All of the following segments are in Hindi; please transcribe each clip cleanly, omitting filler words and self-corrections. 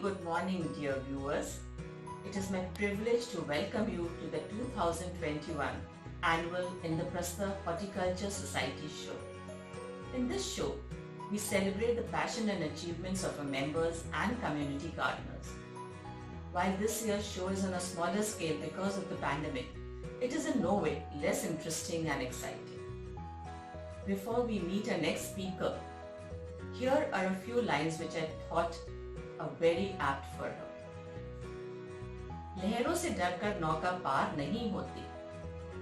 good morning, dear viewers. It is my privilege to welcome you to the 2021 annual Indraprastha Horticulture Society show. In this show, we celebrate the passion and achievements of our members and community gardeners. While this year's show is on a smaller scale because of the pandemic, it is in no way less interesting and exciting. Before we meet our next speaker, here are a few lines which I thought are very apt for her. लहरों से डरकर नौका पार नहीं होती,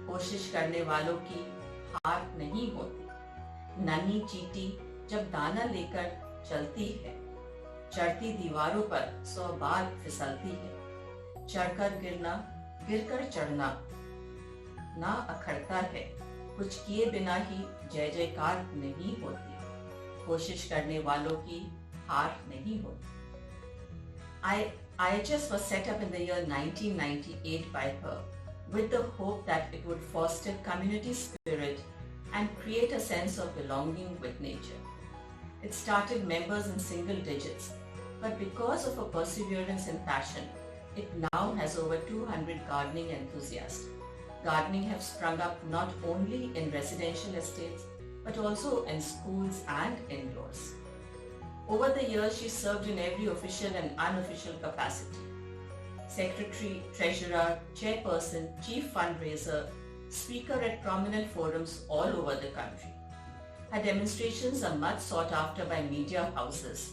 कोशिश करने वालों की हार नहीं होती। नन्ही चींटी जब दाना लेकर चलती है, चढ़ती दीवारों पर 100 बार फिसलती है। चढ़कर गिरना, गिरकर चढ़ना ना अखड़ता है, कुछ किए बिना ही जय जयकार नहीं होती। कोशिश करने वालों की हार नहीं होती। IHS was set up in the year 1998 by her with the hope that it would foster community spirit and create a sense of belonging with nature. It started members in single digits, but because of her perseverance and passion, it now has over 200 gardening enthusiasts. Gardening have sprung up not only in residential estates, but also in schools and indoors. Over the years, she served in every official and unofficial capacity. Secretary, treasurer, chairperson, chief fundraiser, speaker at prominent forums all over the country. Her demonstrations are much sought after by media houses,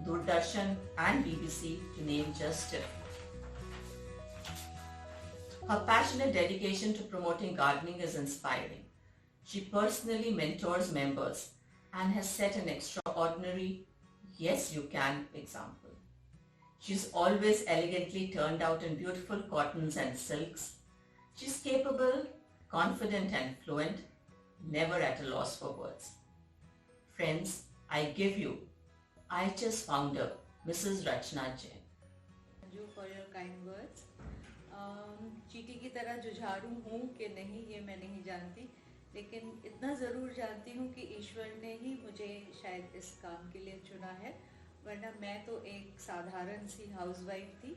Doordarshan and BBC to name just a few. Her passionate dedication to promoting gardening is inspiring. She personally mentors members and has set an extraordinary "Yes, you can" example. She's always elegantly turned out in beautiful cottons and silks. She's capable, confident and fluent, never at a loss for words. Friends, I give you IHS founder, Mrs. Rachna Jain. Thank you for your kind words. चींटी की तरह जुझारू हूँ कि नहीं ये मैं नहीं जानती, लेकिन इतना ज़रूर जानती हूँ कि ईश्वर ने ही मुझे शायद इस काम के लिए चुना है, वरना मैं तो एक साधारण सी हाउसवाइफ थी।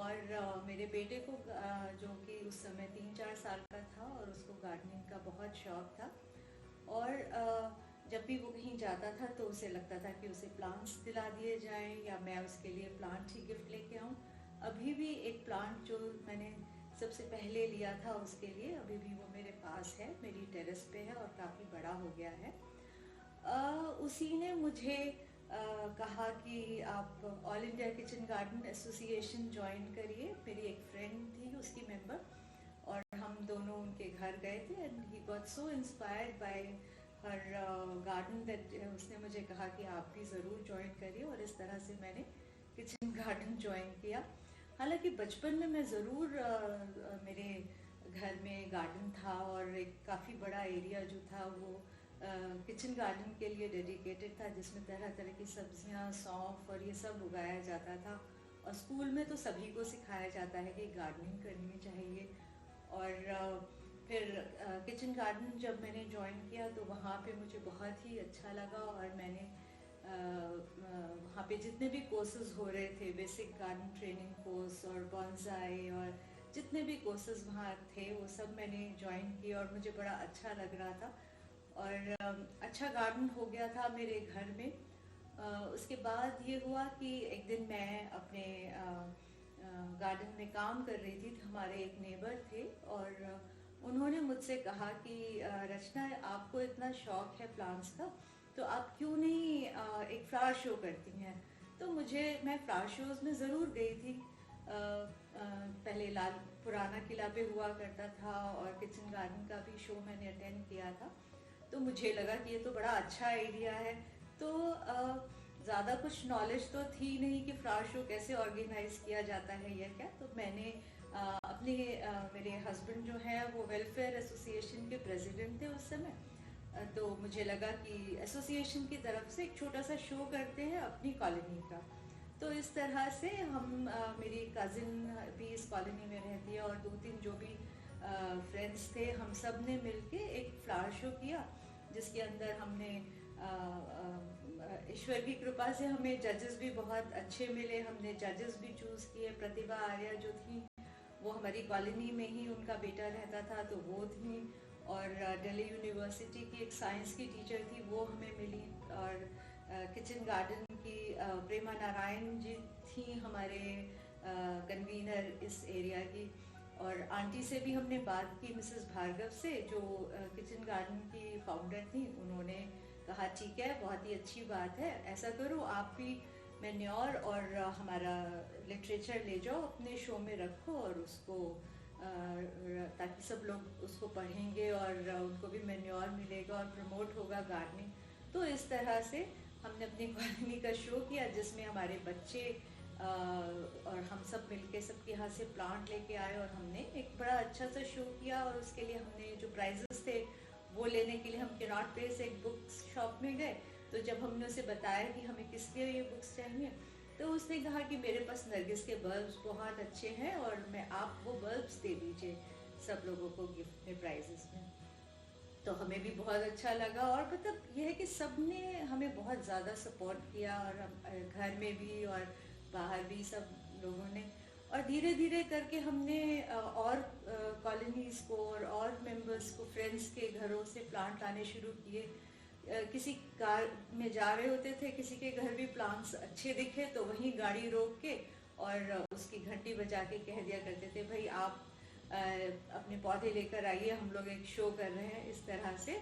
और मेरे बेटे को जो कि उस समय 3-4 साल का था और उसको गार्डनिंग का बहुत शौक़ था, और जब भी वो कहीं जाता था तो उसे लगता था कि उसे प्लांट्स दिला दिए जाएं या मैं उसके लिए प्लांट ही गिफ्ट लेके आऊँ। अभी भी एक प्लांट जो मैंने सबसे पहले लिया था उसके लिए अभी भी वो मेरे पास है, मेरी टेरेस पे है और काफ़ी बड़ा हो गया है। उसी ने मुझे कहा कि आप all India kitchen garden association join करिए। मेरी एक फ्रेंड थी उसकी मेंबर, और हम दोनों उनके घर गए थे and he got so inspired by her garden that उसने मुझे कहा कि आप भी ज़रूर ज्वाइन करिए, और इस तरह से मैंने किचन गार्डन ज्वाइन किया। हालांकि बचपन में मैं ज़रूर मेरे घर में गार्डन था और एक काफ़ी बड़ा एरिया जो था वो किचन गार्डन के लिए डेडिकेटेड था, जिसमें तरह तरह की सब्जियां, सौंफ और ये सब उगाया जाता था। और स्कूल में तो सभी को सिखाया जाता है कि गार्डनिंग करनी चाहिए। और फिर किचन गार्डन जब मैंने ज्वाइन किया तो वहाँ पे मुझे बहुत ही अच्छा लगा, और मैंने वहाँ पे जितने भी कोर्सेज हो रहे थे, बेसिक गार्डन ट्रेनिंग कोर्स और बॉन्साई और जितने भी कोर्सेज वहाँ थे वो सब मैंने ज्वाइन किए, और मुझे बड़ा अच्छा लग रहा था। और अच्छा गार्डन हो गया था मेरे घर में। उसके बाद ये हुआ कि एक दिन मैं अपने गार्डन में काम कर रही थी, हमारे एक नेबर थे, और उन्होंने मुझसे कहा कि रचना, आपको इतना शौक़ है प्लांट्स का, तो आप क्यों नहीं एक फ्लावर शो करती हैं। तो मैं फ्लावर शोज़ में ज़रूर गई थी। पहले लाल पुराना किला पे हुआ करता था, और किचन गार्डन का भी शो मैंने अटेंड किया था। तो मुझे लगा कि ये तो बड़ा अच्छा आइडिया है। तो ज़्यादा कुछ नॉलेज तो थी नहीं कि फ्लावर शो कैसे ऑर्गेनाइज़ किया जाता है या क्या। तो मैंने मेरे हस्बैंड जो हैं वो वेलफेयर एसोसिएशन के प्रेसिडेंट थे उस समय, तो मुझे लगा कि एसोसिएशन की तरफ से एक छोटा सा शो करते हैं अपनी कॉलोनी का। तो इस तरह से हम मेरी कज़िन भी इस कॉलोनी में रहती है, और 2-3 जो भी फ्रेंड्स थे, हम सब ने मिलके एक फ्लावर शो किया, जिसके अंदर हमने ईश्वर की कृपा से हमें जजेस भी बहुत अच्छे मिले, हमने जजेस भी चूज़ किए। प्रतिभा आर्या जो थी वो हमारी कॉलोनी में ही उनका बेटा रहता था, तो वो थी। और दिल्ली यूनिवर्सिटी की एक साइंस की टीचर थी, वो हमें मिली। और किचन गार्डन की प्रेमा नारायण जी थी हमारे कन्वीनर इस एरिया की। और आंटी से भी हमने बात की, मिसेस भार्गव से, जो किचन गार्डन की फाउंडर थी। उन्होंने कहा ठीक है, बहुत ही अच्छी बात है, ऐसा करो आप भी मैन्योर और हमारा लिटरेचर ले जाओ, अपने शो में रखो, और उसको ताकि सब लोग उसको पढ़ेंगे और उनको भी मैन्योर मिलेगा और प्रमोट होगा गार्डनिंग। तो इस तरह से हमने अपनी कॉलोनी का शो किया, जिसमें हमारे बच्चे और हम सब मिलके सबके यहाँ से प्लांट लेके आए, और हमने एक बड़ा अच्छा सा शो किया। और उसके लिए हमने जो प्राइजेस थे वो लेने के लिए हम कैनॉट प्लेस एक बुक शॉप में गए। तो जब हमने उसे बताया कि हमें किस लिए ये बुक्स चाहिए, तो उसने कहा कि मेरे पास नरगिस के बल्ब्स बहुत अच्छे हैं, और मैं आप वो बल्ब्स दे दीजिए सब लोगों को गिफ्ट में, प्राइजेस में। तो हमें भी बहुत अच्छा लगा। और मतलब यह है कि सब ने हमें बहुत ज़्यादा सपोर्ट किया, और हम घर में भी और बाहर भी सब लोगों ने। और धीरे धीरे करके हमने और कॉलोनीज़ को और मेंबर्स को, फ्रेंड्स के घरों से प्लांट लाने शुरू किए। किसी कार में जा रहे होते थे, किसी के घर भी प्लांट्स अच्छे दिखे तो वहीं गाड़ी रोक के और उसकी घंटी बजा के कह दिया करते थे, भाई आप अपने पौधे लेकर आइए, हम लोग एक शो कर रहे हैं। इस तरह से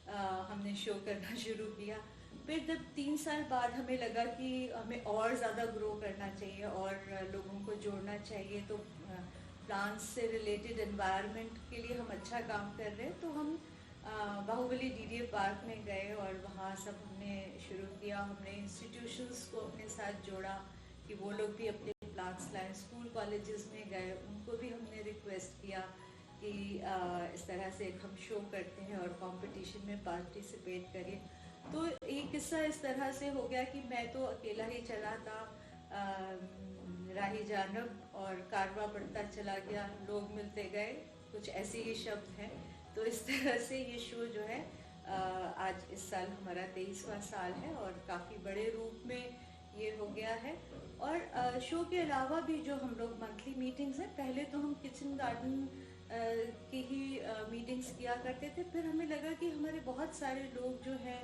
हमने शो करना शुरू किया। फिर जब 3 साल बाद हमें लगा कि हमें और ज़्यादा ग्रो करना चाहिए और लोगों को जोड़ना चाहिए, तो प्लांट्स से रिलेटेड एनवायरनमेंट के लिए हम अच्छा काम कर रहे हैं, तो हम बाहुबली डीडीए पार्क में गए और वहाँ सब हमने शुरू किया। हमने इंस्टीट्यूशंस को अपने साथ जोड़ा कि वो लोग भी अपने प्लांट्स लाएं। स्कूल कॉलेजेस में गए, उनको भी हमने रिक्वेस्ट किया कि इस तरह से हम शो करते हैं और कंपटीशन में पार्टिसिपेट करिए। तो एक किस्सा इस तरह से हो गया कि मैं तो अकेला ही चला था, राही जानब और कारवा बढ़ता चला गया, लोग मिलते गए, कुछ ऐसे ही शब्द हैं। तो इस तरह से ये शो जो है आज इस साल हमारा 23वां साल है और काफ़ी बड़े रूप में ये हो गया है। और शो के अलावा भी जो हम लोग मंथली मीटिंग्स हैं, पहले तो हम किचन गार्डन की ही मीटिंग्स किया करते थे। फिर हमें लगा कि हमारे बहुत सारे लोग जो हैं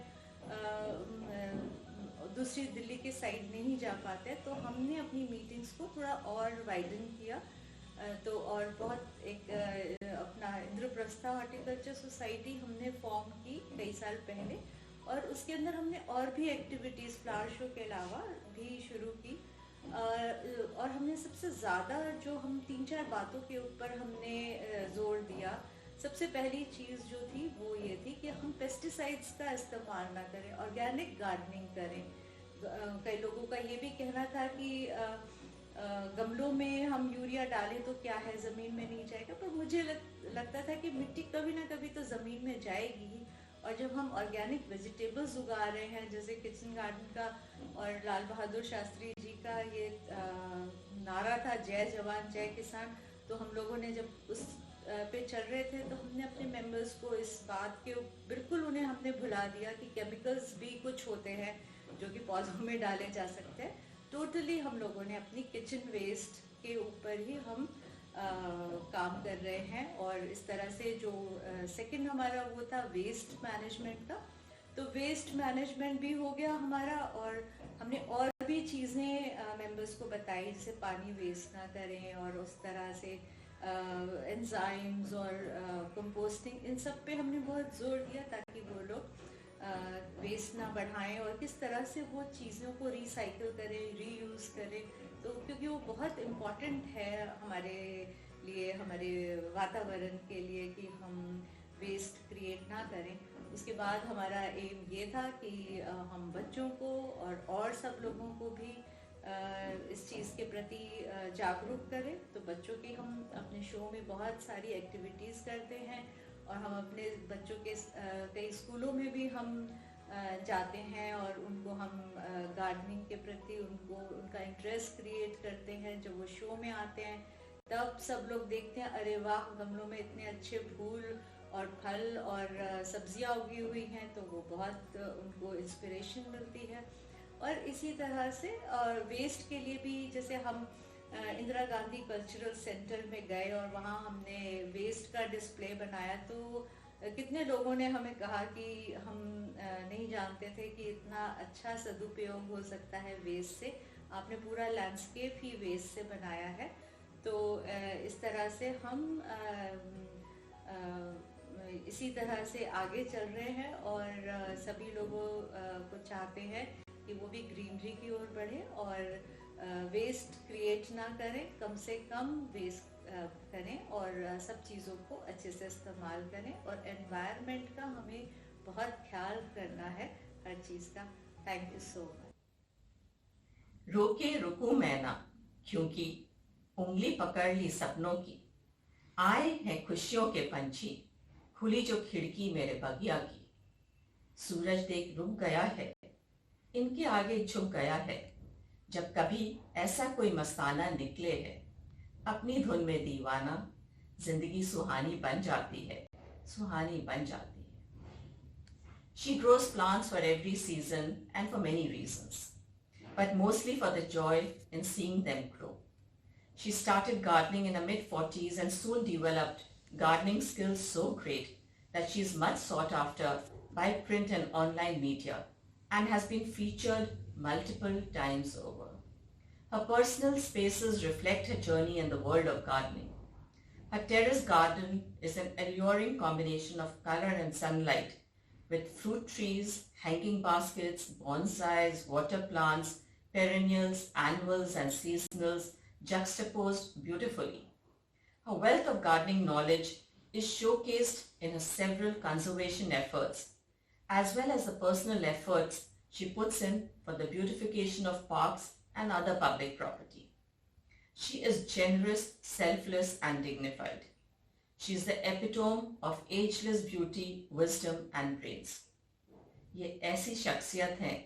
दूसरी दिल्ली के साइड नहीं जा पाते, तो हमने अपनी मीटिंग्स को थोड़ा और वाइडन किया। तो और बहुत एक अपना इंद्रप्रस्था हॉर्टिकल्चर सोसाइटी हमने फॉर्म की कई साल पहले, और उसके अंदर हमने और भी एक्टिविटीज़ फ्लावर शो के अलावा भी शुरू की। और हमने सबसे ज़्यादा जो हम 3-4 बातों के ऊपर हमने जोर दिया। सबसे पहली चीज़ जो थी वो ये थी कि हम पेस्टिसाइड्स का इस्तेमाल ना करें, ऑर्गेनिक गार्डनिंग करें। कई लोगों का ये भी कहना था कि गमलों में हम यूरिया डालें तो क्या है, ज़मीन में नहीं जाएगा। पर मुझे लगता था कि मिट्टी कभी ना कभी तो ज़मीन में जाएगी ही। और जब हम ऑर्गेनिक वेजिटेबल्स उगा रहे हैं, जैसे किचन गार्डन का और लाल बहादुर शास्त्री जी का ये नारा था, जय जवान जय किसान, तो हम लोगों ने जब उस पे चल रहे थे तो हमने अपने मेंबर्स को इस बात के बिल्कुल उन्हें हमने भुला दिया कि केमिकल्स भी कुछ होते हैं जो कि पौधों में डाले जा सकते हैं। टोटली हम लोगों ने अपनी किचन वेस्ट के ऊपर ही हम काम कर रहे हैं। और इस तरह से जो सेकंड हमारा वो था वेस्ट मैनेजमेंट का, तो वेस्ट मैनेजमेंट भी हो गया हमारा। और हमने और भी चीज़ें मेंबर्स को बताई, जैसे पानी वेस्ट ना करें और उस तरह से एंजाइम्स और कंपोस्टिंग, इन सब पे हमने बहुत जोर दिया ताकि वो लोग वेस्ट ना बढ़ाएं और किस तरह से वो चीज़ों को रिसाइकिल करें, रीयूज़ करें। तो क्योंकि वो बहुत इम्पॉर्टेंट है हमारे लिए, हमारे वातावरण के लिए, कि हम वेस्ट क्रिएट ना करें। उसके बाद हमारा एम ये था कि हम बच्चों को और सब लोगों को भी इस चीज़ के प्रति जागरूक करें। तो बच्चों की हम अपने शो में बहुत सारी एक्टिविटीज़ करते हैं, और हम अपने बच्चों के कई स्कूलों में भी हम जाते हैं और उनको हम गार्डनिंग के प्रति उनका इंटरेस्ट क्रिएट करते हैं। जब वो शो में आते हैं तब सब लोग देखते हैं, अरे वाह, गमलों में इतने अच्छे फूल और फल और सब्जियां उगी हुई हैं तो वो बहुत उनको इंस्पिरेशन मिलती है। और इसी तरह से और वेस्ट के लिए भी, जैसे हम इंदिरा गांधी कल्चरल सेंटर में गए और वहाँ हमने वेस्ट का डिस्प्ले बनाया, तो कितने लोगों ने हमें कहा कि हम नहीं जानते थे कि इतना अच्छा सदुपयोग हो सकता है वेस्ट से। आपने पूरा लैंडस्केप ही वेस्ट से बनाया है। तो इस तरह से हम इसी तरह से आगे चल रहे हैं और सभी लोगों को चाहते हैं कि वो भी ग्रीनरी की ओर बढ़े और वेस्ट क्रिएट ना करें, कम से कम वेस्ट करें और सब चीज़ों को अच्छे से इस्तेमाल करें। और एनवायरनमेंट का हमें बहुत ख्याल करना है हर चीज़ का। Thank you so much. रोके रुकू मैं ना, क्योंकि उंगली पकड़ ली सपनों की, आए हैं खुशियों के पंछी, खुली जो खिड़की मेरे बगिया की। सूरज देख रुक गया है, इनके आगे झुक गया है, जब कभी ऐसा कोई मस्ताना निकले है। अपनी धुन में दीवाना, जिंदगी सुहानी बन जाती है, सुहानी बन जाती है। She grows plants for every season and for many reasons, but mostly for the joy in seeing them grow. She started gardening in her mid-40s and soon developed gardening skills so great that she is much sought after by print and online media and has been featured multiple times over. Her personal spaces reflect her journey in the world of gardening. Her terrace garden is an alluring combination of color and sunlight, with fruit trees, hanging baskets, bonsais, water plants, perennials, annuals and seasonals juxtaposed beautifully. Her wealth of gardening knowledge is showcased in her several conservation efforts, as well as the personal efforts she puts in for the beautification of parks and other public property. She is generous, selfless and dignified. She is the epitome of ageless beauty, wisdom and brains. ये ऐसी शख्सियत हैं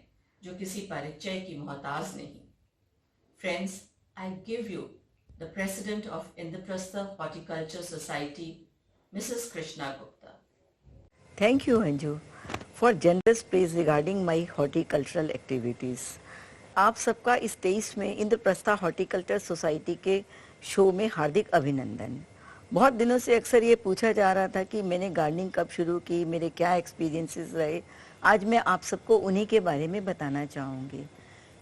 जो किसी परिचय की मोहताज नहीं। Friends, I give you the President of Indraprastha Horticulture Society, Mrs. Krishna Gupta. Thank you, Anju, for generous praise regarding my horticultural activities. आप सबका इस 23 में इंद्रप्रस्था हॉर्टिकल्चर सोसाइटी के शो में हार्दिक अभिनंदन। बहुत दिनों से अक्सर ये पूछा जा रहा था कि मैंने गार्डनिंग कब शुरू की, मेरे क्या एक्सपीरियंसेस रहे। आज मैं आप सबको उन्हीं के बारे में बताना चाहूँगी।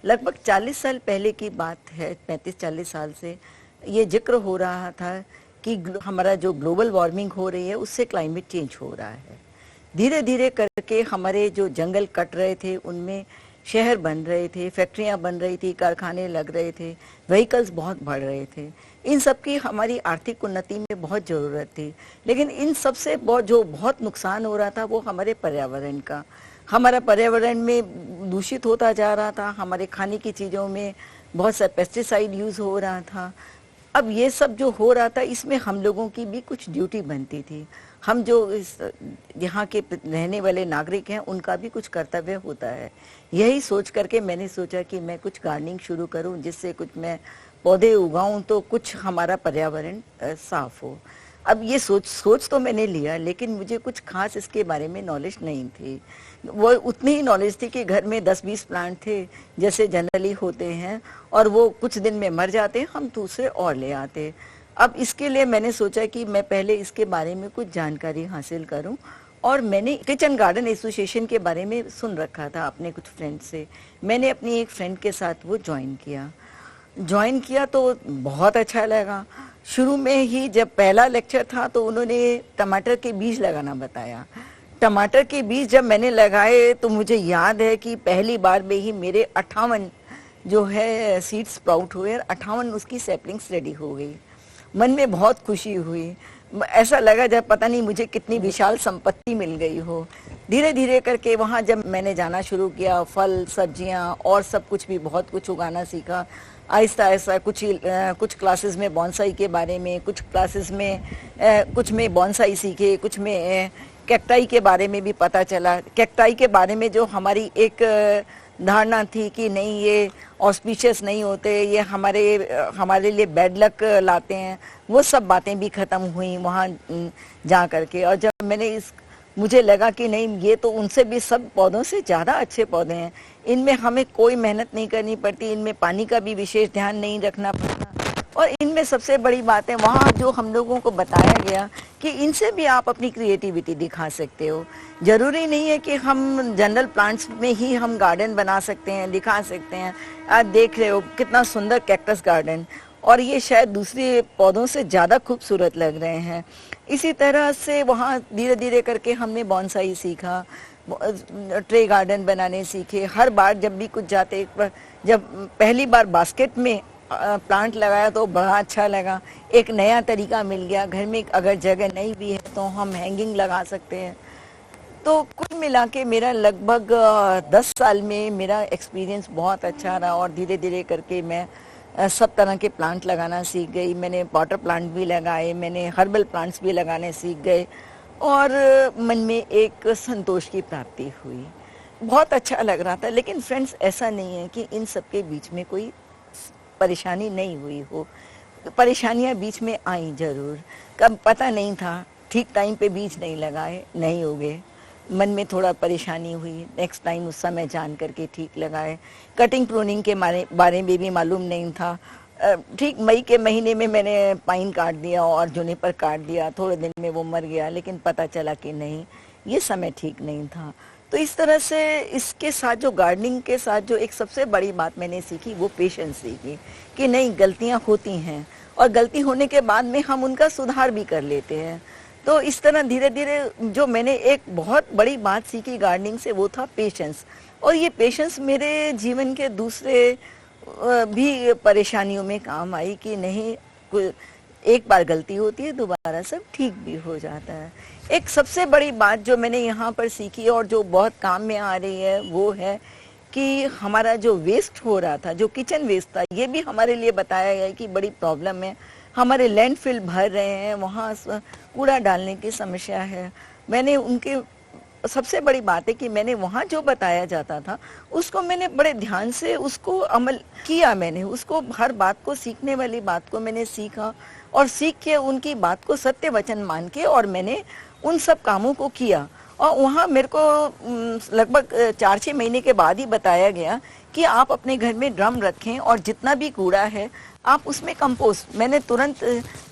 लगभग 40 साल पहले की बात है, 35-40 साल से ये जिक्र हो रहा था कि हमारा जो ग्लोबल वार्मिंग हो रही है उससे क्लाइमेट चेंज हो रहा है। धीरे धीरे करके हमारे जो जंगल कट रहे थे, उनमें शहर बन रहे थे, फैक्ट्रियां बन रही थी, कारखाने लग रहे थे, व्हीकल्स बहुत बढ़ रहे थे। इन सब की हमारी आर्थिक उन्नति में बहुत ज़रूरत थी, लेकिन इन सब से बहुत नुकसान हो रहा था वो हमारे पर्यावरण का। हमारा पर्यावरण में दूषित होता जा रहा था, हमारे खाने की चीज़ों में बहुत सा पेस्टिसाइड यूज़ हो रहा था। अब ये सब जो हो रहा था, इसमें हम लोगों की भी कुछ ड्यूटी बनती थी। हम जो यहाँ के रहने वाले नागरिक हैं, उनका भी कुछ कर्तव्य होता है। यही सोच करके मैंने सोचा कि मैं कुछ गार्डनिंग शुरू करूँ, जिससे कुछ मैं पौधे उगाऊं तो कुछ हमारा पर्यावरण साफ हो। अब ये सोच तो मैंने लिया, लेकिन मुझे कुछ खास इसके बारे में नॉलेज नहीं थी। वो उतनी ही नॉलेज थी कि घर में 10-20 प्लांट थे, जैसे जनरली होते हैं, और वो कुछ दिन में मर जाते, हम दूसरे और ले आते। अब इसके लिए मैंने सोचा कि मैं पहले इसके बारे में कुछ जानकारी हासिल करूं, और मैंने किचन गार्डन एसोसिएशन के बारे में सुन रखा था अपने कुछ फ्रेंड से। मैंने अपनी एक फ्रेंड के साथ वो ज्वाइन किया तो बहुत अच्छा लगा। शुरू में ही जब पहला लेक्चर था तो उन्होंने टमाटर के बीज लगाना बताया। टमाटर के बीज जब मैंने लगाए तो मुझे याद है कि पहली बार में ही मेरे 58 जो है सीड्स स्प्राउट हुए और 58 उसकी सैपलिंग्स रेडी हो गई। मन में बहुत खुशी हुई, ऐसा लगा जब पता नहीं मुझे कितनी विशाल संपत्ति मिल गई हो। धीरे धीरे करके वहाँ जब मैंने जाना शुरू किया, फल सब्जियाँ और सब कुछ भी बहुत कुछ उगाना सीखा। आहिस्ता आहिस्ता कुछ क्लासेस में बॉन्साई के बारे में, कुछ में बॉन्साई सीखे, कुछ में कैक्टाई के बारे में भी पता चला। कैक्टाई के बारे में जो हमारी एक धारणा थी कि नहीं ये ऑस्पिशियस नहीं होते, ये हमारे लिए बैड लक लाते हैं, वो सब बातें भी ख़त्म हुई वहाँ जा करके। और जब मुझे लगा कि नहीं, ये तो उनसे भी सब पौधों से ज़्यादा अच्छे पौधे हैं। इनमें हमें कोई मेहनत नहीं करनी पड़ती, इनमें पानी का भी विशेष ध्यान नहीं रखना पड़ता। और इनमें सबसे बड़ी बात है, वहाँ जो हम लोगों को बताया गया कि इनसे भी आप अपनी क्रिएटिविटी दिखा सकते हो। ज़रूरी नहीं है कि हम जनरल प्लांट्स में ही हम गार्डन बना सकते हैं, दिखा सकते हैं। आप देख रहे हो कितना सुंदर कैक्टस गार्डन, और ये शायद दूसरे पौधों से ज़्यादा खूबसूरत लग रहे हैं। इसी तरह से वहाँ धीरे धीरे करके हमने बॉन्साई सीखा, ट्रे गार्डन बनाने सीखे। हर बार जब भी कुछ जाते, जब पहली बार बास्केट में प्लांट लगाया तो बड़ा अच्छा लगा, एक नया तरीका मिल गया। घर में अगर जगह नहीं भी है तो हम हैंगिंग लगा सकते हैं। तो कुल मिला के मेरा लगभग 10 साल में मेरा एक्सपीरियंस बहुत अच्छा रहा, और धीरे धीरे करके मैं सब तरह के प्लांट लगाना सीख गई। मैंने वाटर प्लांट भी लगाए, मैंने हर्बल प्लांट्स भी लगाने सीख गए, और मन में एक संतोष की प्राप्ति हुई। बहुत अच्छा लग रहा था। लेकिन फ्रेंड्स, ऐसा नहीं है कि इन सब के बीच में कोई परेशानी नहीं हुई हो। परेशानियां बीच में आई जरूर। कब पता नहीं था, ठीक टाइम पे बीज नहीं लगाए, नहीं उगे, मन में थोड़ा परेशानी हुई। नेक्स्ट टाइम उस समय जान करके ठीक लगाए। कटिंग प्रूनिंग के बारे में भी मालूम नहीं था। ठीक मई के महीने में मैंने पाइन काट दिया और जुनिपर काट दिया, थोड़े दिन में वो मर गया। लेकिन पता चला कि नहीं, ये समय ठीक नहीं था। तो इस तरह से इसके साथ जो गार्डनिंग के साथ जो एक सबसे बड़ी बात मैंने सीखी, वो पेशेंस सीखी कि नहीं, गलतियां होती हैं, और गलती होने के बाद में हम उनका सुधार भी कर लेते हैं। तो इस तरह धीरे धीरे जो मैंने एक बहुत बड़ी बात सीखी गार्डनिंग से, वो था पेशेंस। और ये पेशेंस मेरे जीवन के दूसरे भी परेशानियों में काम आई कि नहीं, एक बार गलती होती है, दोबारा सब ठीक भी हो जाता है। एक सबसे बड़ी बात जो मैंने यहाँ पर सीखी और जो बहुत काम में आ रही है, वो है कि हमारा जो वेस्ट हो रहा था, जो किचन वेस्ट था, ये भी हमारे लिए बताया गया है कि बड़ी प्रॉब्लम है। हमारे लैंडफिल भर रहे हैं, वहाँ कूड़ा डालने की समस्या है। मैंने उनके सबसे बड़ी बात है कि मैंने वहाँ जो बताया जाता था, उसको मैंने बड़े ध्यान से उसको अमल किया। मैंने उसको, हर बात को, सीखने वाली बात को मैंने सीखा, और सीख के उनकी बात को सत्य वचन मान के, और मैंने उन सब कामों को किया। और वहाँ मेरे को लगभग 4-6 महीने के बाद ही बताया गया कि आप अपने घर में ड्रम रखें, और जितना भी कूड़ा है आप उसमें कंपोस्ट। मैंने तुरंत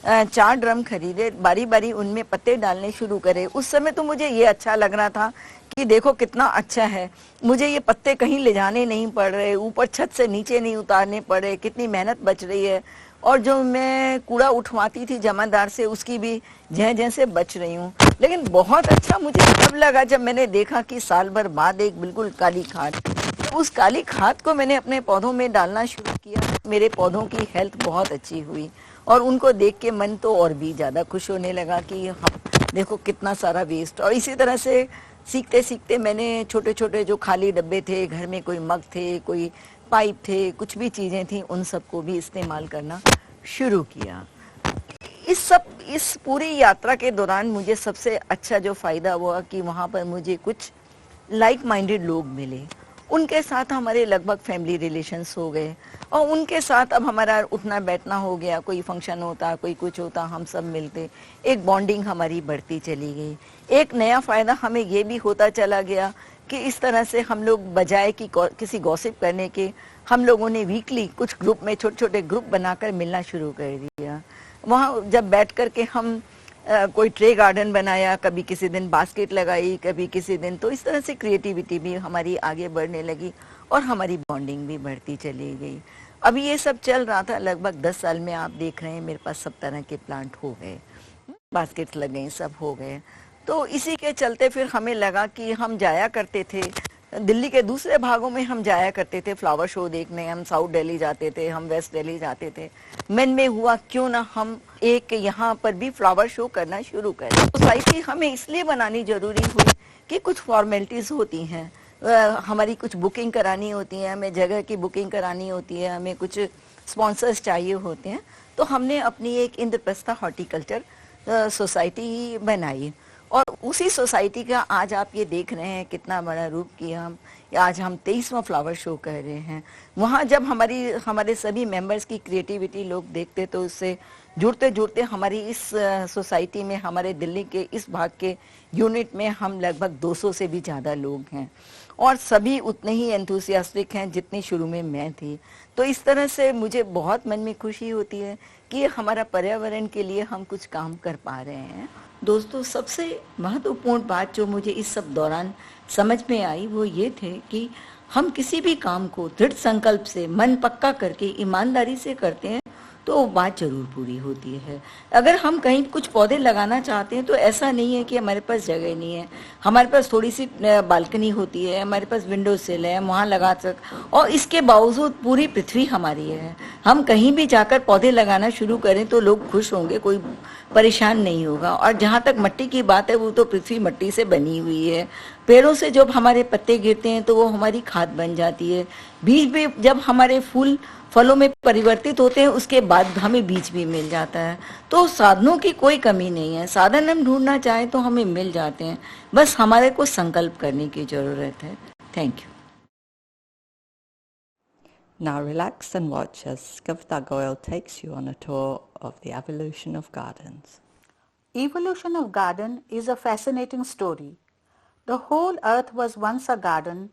4 ड्रम खरीदे, बारी बारी उनमें पत्ते डालने शुरू करे। उस समय तो मुझे ये अच्छा लग रहा था कि देखो कितना अच्छा है, मुझे ये पत्ते कहीं ले जाने नहीं पड़ रहे, ऊपर छत से नीचे नहीं उतारने पड़ रहे, कितनी मेहनत बच रही है। और जो मैं कूड़ा उठवाती थी जमादार से, उसकी भी जह से बच रही हूँ। लेकिन बहुत अच्छा मुझे तब लगा जब मैंने देखा कि साल भर बाद एक बिल्कुल काली खाद, उस काली खाद को मैंने अपने पौधों में डालना शुरू किया। मेरे पौधों की हेल्थ बहुत अच्छी हुई, और उनको देख के मन तो और भी ज़्यादा खुश होने लगा कि हम देखो कितना सारा वेस्ट। और इसी तरह से सीखते सीखते मैंने छोटे छोटे जो खाली डब्बे थे, घर में कोई मग थे, कोई पाइप थे, कुछ भी चीज़ें थी, उन सबको भी इस्तेमाल करना शुरू किया। इस पूरी यात्रा के दौरान मुझे सबसे अच्छा जो फ़ायदा हुआ कि वहाँ पर मुझे कुछ लाइक माइंडेड लोग मिले। उनके साथ हमारे लगभग फैमिली रिलेशंस हो गए, और उनके साथ अब हमारा उठना बैठना हो गया। कोई फंक्शन होता, कोई कुछ होता, हम सब मिलते, एक बॉन्डिंग हमारी बढ़ती चली गई। एक नया फ़ायदा हमें ये भी होता चला गया कि इस तरह से हम लोग बजाय कि किसी गॉसिप करने के, हम लोगों ने वीकली कुछ ग्रुप में, छोटे छोटे ग्रुप बनाकर मिलना शुरू कर दिया। वहाँ जब बैठ कर के हम कोई ट्रे गार्डन बनाया, कभी किसी दिन बास्केट लगाई, कभी किसी दिन, तो इस तरह से क्रिएटिविटी भी हमारी आगे बढ़ने लगी, और हमारी बॉन्डिंग भी बढ़ती चली गई। अभी ये सब चल रहा था। लगभग 10 साल में आप देख रहे हैं मेरे पास सब तरह के प्लांट हो गए, बास्केट्स लग गए, सब हो गए। तो इसी के चलते फिर हमें लगा कि हम जाया करते थे दिल्ली के दूसरे भागों में, हम जाया करते थे फ्लावर शो देखने। हम साउथ दिल्ली जाते थे, हम वेस्ट दिल्ली जाते थे। मन में हुआ क्यों ना हम एक यहाँ पर भी फ्लावर शो करना शुरू करें। सोसाइटी हमें इसलिए बनानी जरूरी हुई कि कुछ फॉर्मेलिटीज होती हैं, हमारी कुछ बुकिंग करानी होती है, हमें जगह की बुकिंग करानी होती है, हमें कुछ स्पॉन्सर्स चाहिए होते हैं। तो हमने अपनी एक इंद्रप्रस्था हॉर्टिकल्चर सोसाइटी बनाई, और उसी सोसाइटी का आज आप ये देख रहे हैं कितना बड़ा रूप किया हम। आज हम 23वां फ्लावर शो कह रहे हैं। वहाँ जब हमारे सभी मेंबर्स की क्रिएटिविटी लोग देखते तो उससे जुड़ते जुड़ते हमारी इस सोसाइटी में, हमारे दिल्ली के इस भाग के यूनिट में हम लगभग 200 से भी ज़्यादा लोग हैं और सभी उतने ही एंथुसियास्टिक हैं जितनी शुरू में मैं थी। तो इस तरह से मुझे बहुत मन में खुशी होती है कि हमारा पर्यावरण के लिए हम कुछ काम कर पा रहे हैं। दोस्तों, सबसे महत्वपूर्ण बात जो मुझे इस सब दौरान समझ में आई वो ये थे कि हम किसी भी काम को दृढ़ संकल्प से, मन पक्का करके, ईमानदारी से करते हैं तो वो बात जरूर पूरी होती है। अगर हम कहीं कुछ पौधे लगाना चाहते हैं तो ऐसा नहीं है कि हमारे पास जगह नहीं है, हमारे पास थोड़ी सी बालकनी होती है, हमारे पास विंडो सिल है, वहाँ लगा और इसके बावजूद पूरी पृथ्वी हमारी है। हम कहीं भी जाकर पौधे लगाना शुरू करें तो लोग खुश होंगे, कोई परेशान नहीं होगा। और जहाँ तक मिट्टी की बात है, वो तो पृथ्वी मिट्टी से बनी हुई है। पेड़ों से जब हमारे पत्ते गिरते हैं तो वो हमारी खाद बन जाती है। बीज भी जब हमारे फूल फलों में परिवर्तित होते हैं उसके बाद हमें बीज भी मिल जाता है। तो साधनों की कोई कमी नहीं है, साधन हम ढूंढना चाहें तो हमें मिल जाते हैं, बस हमारे को संकल्प करने की जरूरत है। Thank you. Now relax and watch as Kavita Goyal takes you on a tour of the evolution of gardens. Evolution of garden is a fascinating story. The whole earth was once a garden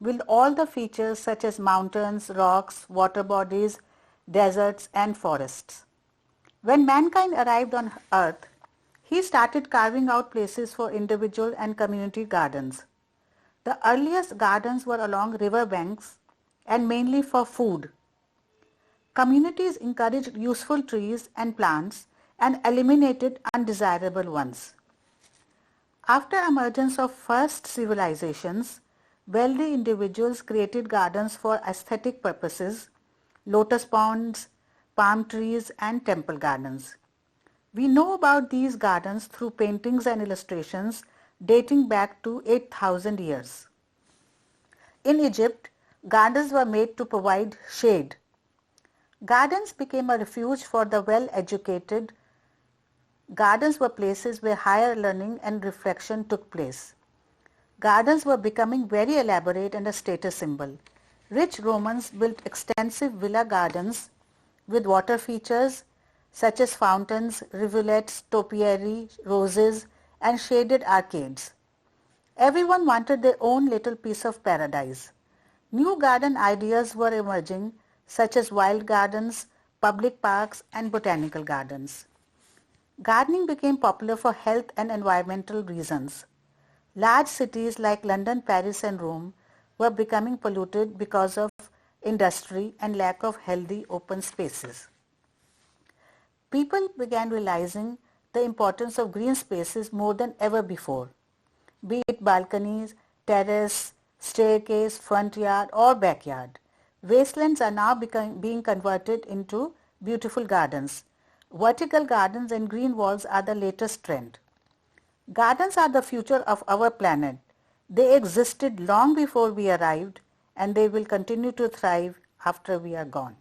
with all the features such as mountains, rocks, water bodies, deserts and forests. When mankind arrived on earth, he started carving out places for individual and community gardens. The earliest gardens were along river banks and mainly for food. Communities encouraged useful trees and plants and eliminated undesirable ones. After emergence of first civilizations, wealthy individuals created gardens for aesthetic purposes, lotus ponds, palm trees and temple gardens. We know about these gardens through paintings and illustrations dating back to 8,000 years. In Egypt, gardens were made to provide shade. Gardens became a refuge for the well-educated. Gardens were places where higher learning and reflection took place. Gardens were becoming very elaborate and a status symbol. Rich Romans built extensive villa gardens with water features such as fountains, rivulets, topiary, roses, and shaded arcades. Everyone wanted their own little piece of paradise. New garden ideas were emerging such as wild gardens, public parks, and botanical gardens. Gardening became popular for health and environmental reasons. Large cities like London, Paris, and Rome were becoming polluted because of industry and lack of healthy open spaces. People began realizing the importance of green spaces more than ever before, be it balconies, terrace, staircase, front yard, or backyard. Wastelands are now being converted into beautiful gardens. Vertical gardens and green walls are the latest trend. Gardens are the future of our planet. They existed long before we arrived and they will continue to thrive after we are gone.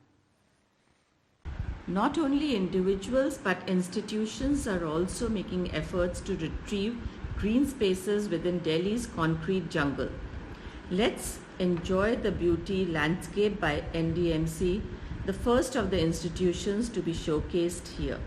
Not only individuals but institutions are also making efforts to retrieve green spaces within Delhi's concrete jungle. Let's enjoy the beauty landscape by NDMC, the first of the institutions to be showcased here.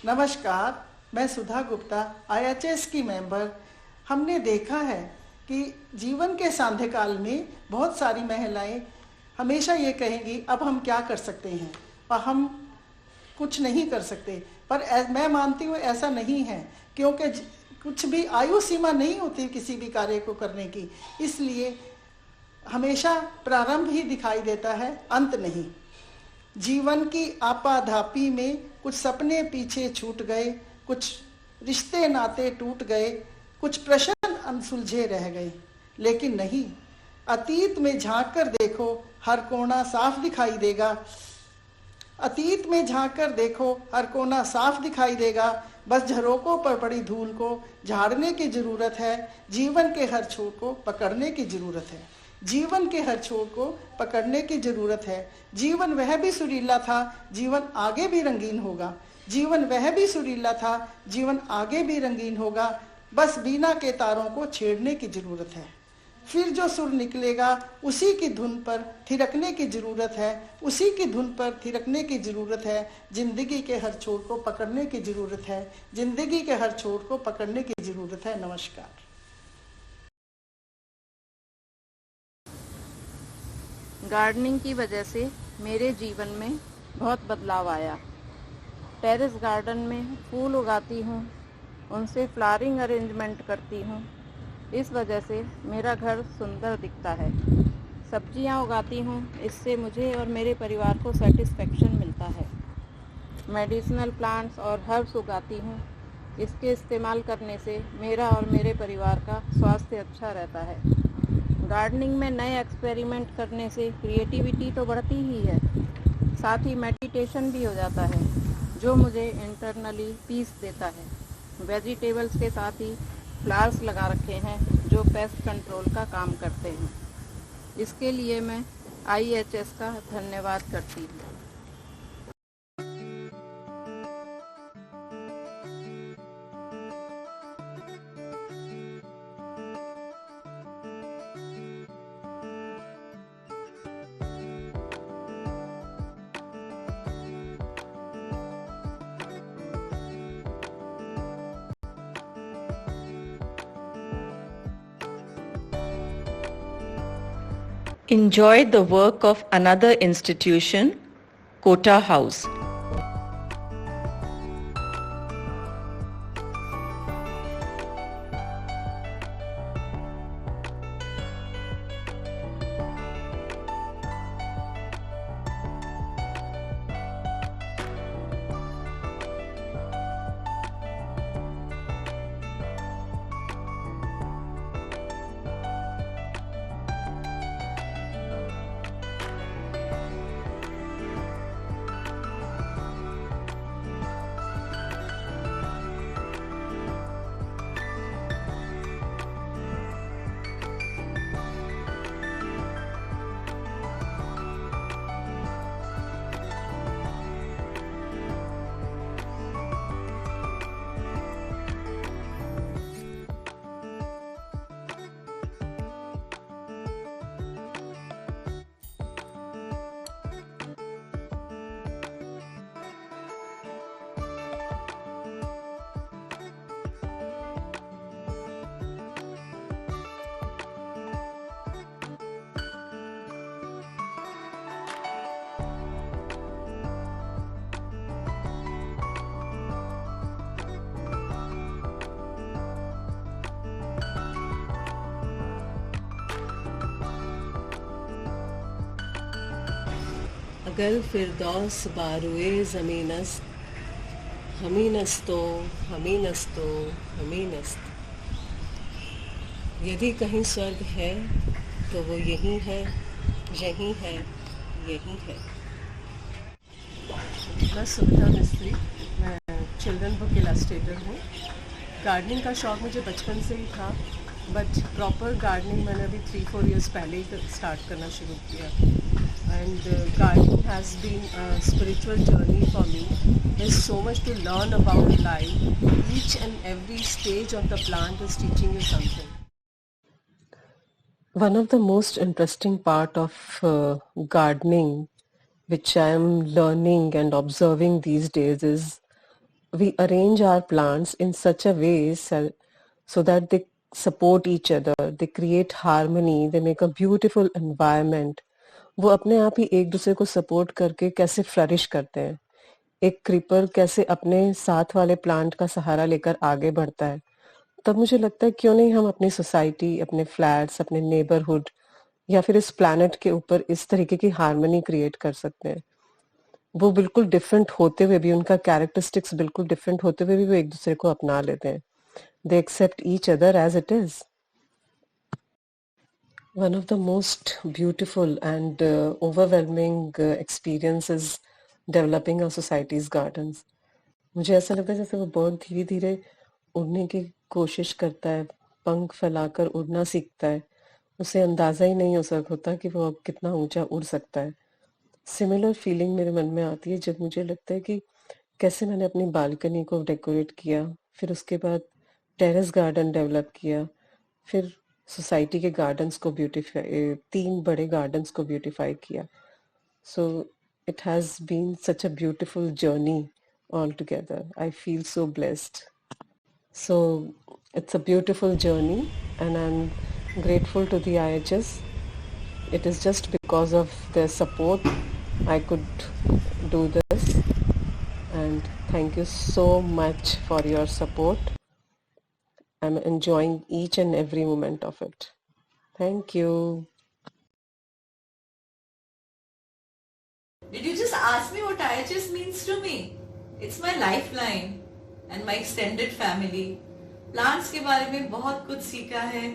नमस्कार, मैं सुधा गुप्ता, IHS की मेंबर। हमने देखा है कि जीवन के सांध्यकाल में बहुत सारी महिलाएं हमेशा ये कहेंगी अब हम क्या कर सकते हैं और हम कुछ नहीं कर सकते, पर मैं मानती हूँ ऐसा नहीं है, क्योंकि कुछ भी आयु सीमा नहीं होती किसी भी कार्य को करने की। इसलिए हमेशा प्रारंभ ही दिखाई देता है, अंत नहीं। जीवन की आपाधापी में कुछ सपने पीछे छूट गए, कुछ रिश्ते नाते टूट गए, कुछ प्रश्न अनसुलझे रह गए, लेकिन नहीं, अतीत में झांक कर देखो, हर कोना साफ दिखाई देगा। अतीत में झांक कर देखो, हर कोना साफ दिखाई देगा। बस झरोकों पर पड़ी धूल को झाड़ने की जरूरत है, जीवन के हर छोर को पकड़ने की जरूरत है। जीवन के हर छोर को पकड़ने की जरूरत है। जीवन वह भी सुरीला था, जीवन आगे भी रंगीन होगा। जीवन वह भी सुरीला था, जीवन आगे भी रंगीन होगा। बस बीना के तारों को छेड़ने की जरूरत है। फिर जो सुर निकलेगा उसी की धुन पर थिरकने की जरूरत है, उसी की धुन पर थिरकने की जरूरत है। जिंदगी के हर छोर को पकड़ने की जरूरत है, जिंदगी के हर छोर को पकड़ने की जरूरत है। नमस्कार। गार्डनिंग की वजह से मेरे जीवन में बहुत बदलाव आया। टेरेस गार्डन में फूल उगाती हूँ, उनसे फ्लावरिंग अरेंजमेंट करती हूँ। इस वजह से मेरा घर सुंदर दिखता है। सब्जियाँ उगाती हूँ, इससे मुझे और मेरे परिवार को सेटिस्फेक्शन मिलता है। मेडिसिनल प्लांट्स और हर्ब्स उगाती हूँ, इसके इस्तेमाल करने से मेरा और मेरे परिवार का स्वास्थ्य अच्छा रहता है। गार्डनिंग में नए एक्सपेरिमेंट करने से क्रिएटिविटी तो बढ़ती ही है, साथ ही मेडिटेशन भी हो जाता है, जो मुझे इंटरनली पीस देता है। वेजिटेबल्स के साथ ही फ्लावर्स लगा रखे हैं, जो पेस्ट कंट्रोल का काम करते हैं। इसके लिए मैं IHS का धन्यवाद करती हूँ। Enjoy the work of another institution, Kota House. अगल फिरदौस बारुए ज़मीनस्त, हमी नस्तो हमी नस्तो हमी नस्त। यदि कहीं स्वर्ग है तो वो यही है, यही है, यही है। मैं सुविधा मिस्त्री, मैं चिल्ड्रन बुक इलस्ट्रेटर हूँ। गार्डनिंग का शौक़ मुझे बचपन से ही था, बट प्रॉपर गार्डनिंग मैंने अभी 3-4 इयर्स पहले ही स्टार्ट करना शुरू किया। And gardening has been a spiritual journey for me. There's so much to learn about life. Each and every stage of the plant is teaching you something. One of the most interesting part of gardening, which I am learning and observing these days, is we arrange our plants in such a way so that they support each other, they create harmony, they make a beautiful environment. वो अपने आप ही एक दूसरे को सपोर्ट करके कैसे फ्लरिश करते हैं. एक क्रीपर कैसे अपने साथ वाले प्लांट का सहारा लेकर आगे बढ़ता है. तब मुझे लगता है क्यों नहीं हम अपनी सोसाइटी, अपने फ्लैट्स, अपने नेबरहुड या फिर इस प्लैनेट के ऊपर इस तरीके की हार्मनी क्रिएट कर सकते हैं. वो बिल्कुल डिफरेंट होते हुए भी, उनका कैरेक्टरिस्टिक्स बिल्कुल डिफरेंट होते हुए भी वो एक दूसरे को अपना लेते हैं. They accept each other as it is. One of the most beautiful and overwhelming experiences developing a society's gardens. मुझे ऐसा लगता है जैसे वो बर्ड धीरे धीरे उड़ने की कोशिश करता है, पंख फैलाकर उड़ना सीखता है. उसे अंदाजा ही नहीं हो सकता कि वो अब कितना ऊंचा उड़ सकता है. सिमिलर फीलिंग मेरे मन में आती है जब मुझे लगता है कि कैसे मैंने अपनी बालकनी को डेकोरेट किया, फिर उसके बाद टेरेस गार्डन डेवलप किया, फिर सोसाइटी के गार्डन्स को ब्यूटीफाई, 3 बड़े गार्डन्स को ब्यूटीफाई किया. So it has been such a beautiful journey all together. I feel so blessed. So it's a beautiful journey and I am grateful to the IHS. It is just because of their support I could do this, and thank you so much for your support. I'm enjoying each and every moment of it. Thank you. Did you just ask me what IHS means to me? It's my lifeline and my extended family. Plants के बारे में बहुत कुछ सीखा है.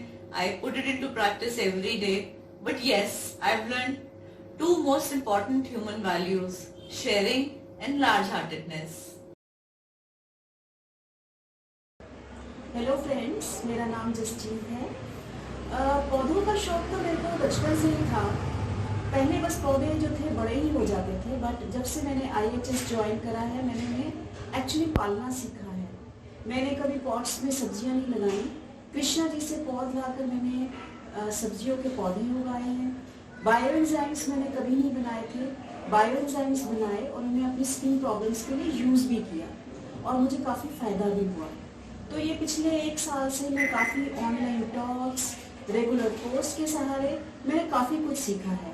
I put it into practice every day. But yes, I've learned 2 most important human values, sharing and large-heartedness. Hello friends, मेरा नाम जसजीत है. पौधों का शौक तो मेरे को बचपन से ही था. पहले बस पौधे जो थे बड़े ही हो जाते थे, बट जब से मैंने IHS ज्वाइन करा है मैंने उन्हें एक्चुअली पालना सीखा है. मैंने कभी पॉट्स में सब्जियां नहीं लगाई. कृष्णा जी से पौध लाकर मैंने सब्जियों के पौधे उगाए हैं. बायोएंजाइम्स मैंने कभी नहीं बनाए थे. बायोएंजाइम्स बनाए और उन्हें अपनी स्किन प्रॉब्लम्स के लिए यूज़ भी किया और मुझे काफ़ी फ़ायदा भी हुआ. तो ये पिछले 1 साल से मैं काफ़ी ऑनलाइन टॉक्स, रेगुलर पोस्ट के सहारे मैंने काफ़ी कुछ सीखा है.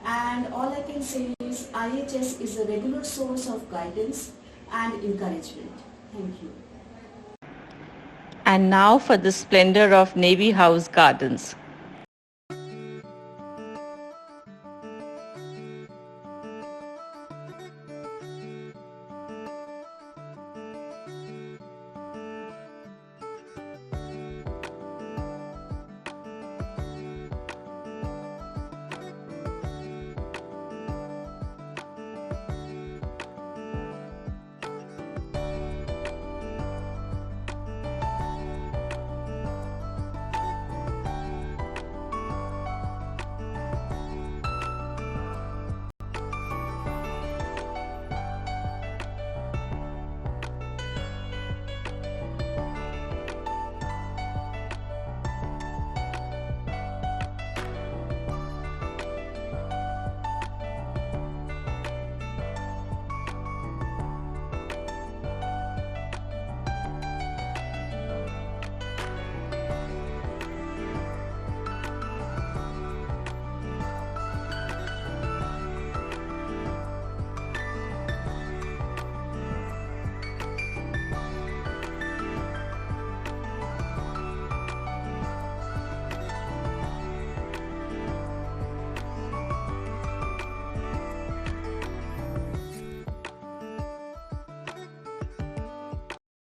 And all I can say is IHS is a regular source of guidance and encouragement. Thank you. And now for the splendor of Navy House Gardens.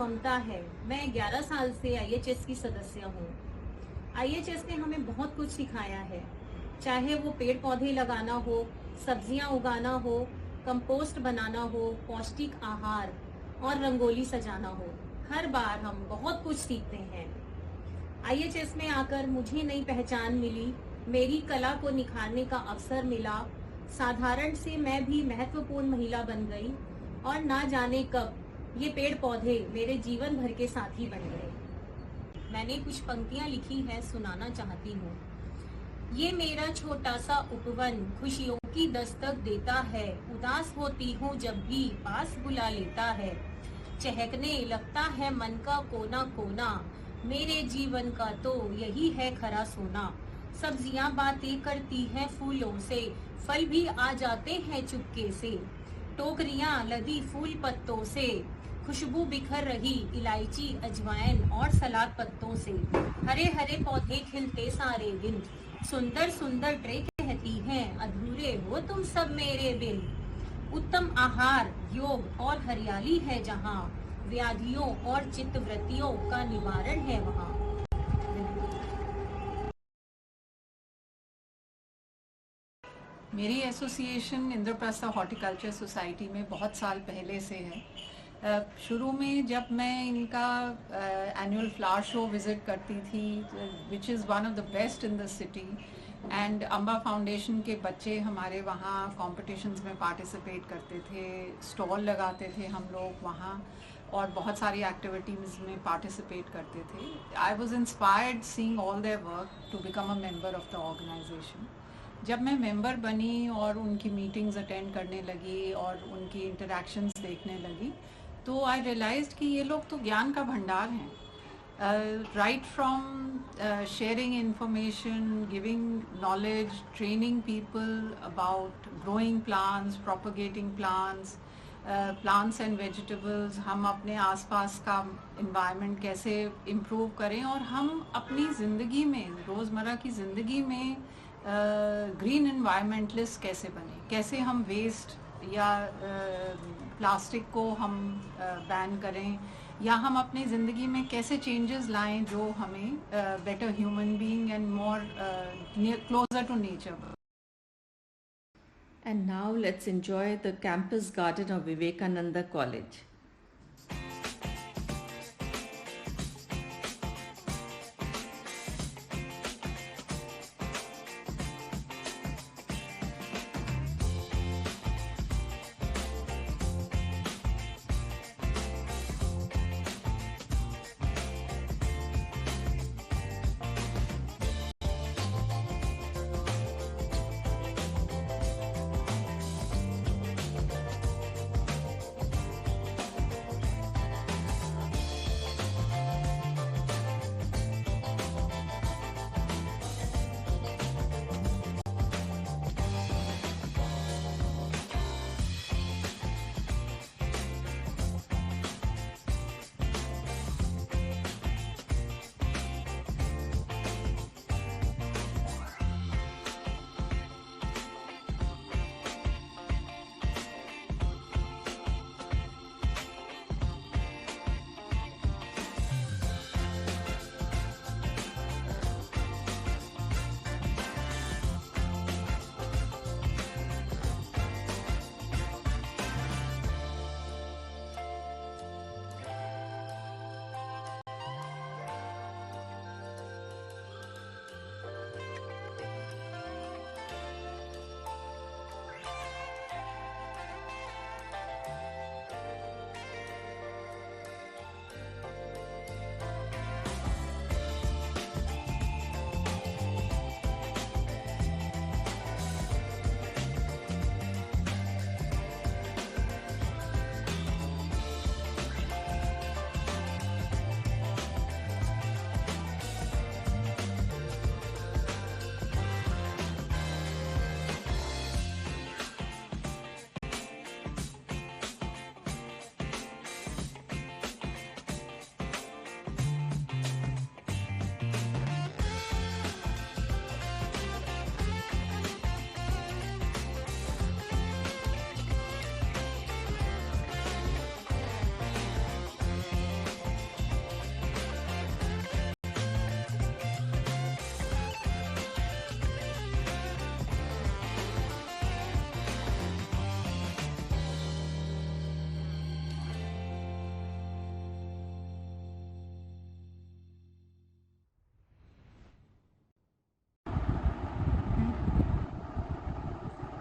ममता है. मैं 11 साल से IHS की सदस्य हूँ. IHS ने हमें बहुत कुछ सिखाया है, चाहे वो पेड़ पौधे लगाना हो, सब्जियाँ उगाना हो, कंपोस्ट बनाना हो, पौष्टिक आहार और रंगोली सजाना हो. हर बार हम बहुत कुछ सीखते हैं. IHS में आकर मुझे नई पहचान मिली, मेरी कला को निखारने का अवसर मिला. साधारण से मैं भी महत्वपूर्ण महिला बन गई और ना जाने कब ये पेड़ पौधे मेरे जीवन भर के साथी बन गए. मैंने कुछ पंक्तियां लिखी है, सुनाना चाहती हूँ. ये मेरा छोटा सा उपवन खुशियों की दस्तक देता है. उदास होती हूँ जब भी पास बुला लेता है. चहकने लगता है मन का कोना कोना, मेरे जीवन का तो यही है खरा सोना। सब्जियां बातें करती हैं फूलों से, फल भी आ जाते हैं चुपके से। टोकरियां लदी फूल पत्तों से, खुशबू बिखर रही इलायची अजवाइन और सलाद पत्तों से। हरे हरे पौधे खिलते सारे दिन, सुंदर सुंदर ट्रे कहती हैं अधूरे हो तुम सब मेरे बिन। उत्तम आहार, योग और हरियाली है जहाँ, व्याधियों और चित्तवृत्तियों का निवारण है वहाँ। मेरी एसोसिएशन इंद्रप्रस्थ हॉर्टिकल्चर सोसाइटी में बहुत साल पहले से है। शुरू में जब मैं इनका एनुअल फ्लावर शो विज़िट करती थी, which is one of the best in the city, and Amba foundation के बच्चे हमारे वहाँ कॉम्पिटिशन्स में पार्टिसिपेट करते थे, स्टॉल लगाते थे हम लोग वहाँ और बहुत सारी एक्टिविटीज़ में पार्टिसिपेट करते थे। I was inspired seeing all their work to become a member of the organisation. जब मैं मेंबर बनी और उनकी मीटिंग्स अटेंड करने लगी और उनकी इंटरेक्शंस देखने लगी, तो आई रियलाइज्ड कि ये लोग तो ज्ञान का भंडार हैं। Right from sharing information, giving knowledge, training people about growing plants, propagating plants, plants and vegetables, हम अपने आसपास का इन्वायरमेंट कैसे इम्प्रूव करें और हम अपनी ज़िंदगी में, रोज़मर्रा की ज़िंदगी में ग्रीन एनवायरमेंटलिस्ट कैसे बने, कैसे हम वेस्ट या प्लास्टिक को हम बैन करें, या हम अपनी ज़िंदगी में कैसे चेंजेस लाएं जो हमें better human being and more closer to nature. And now let's enjoy the campus garden of Vivekananda College.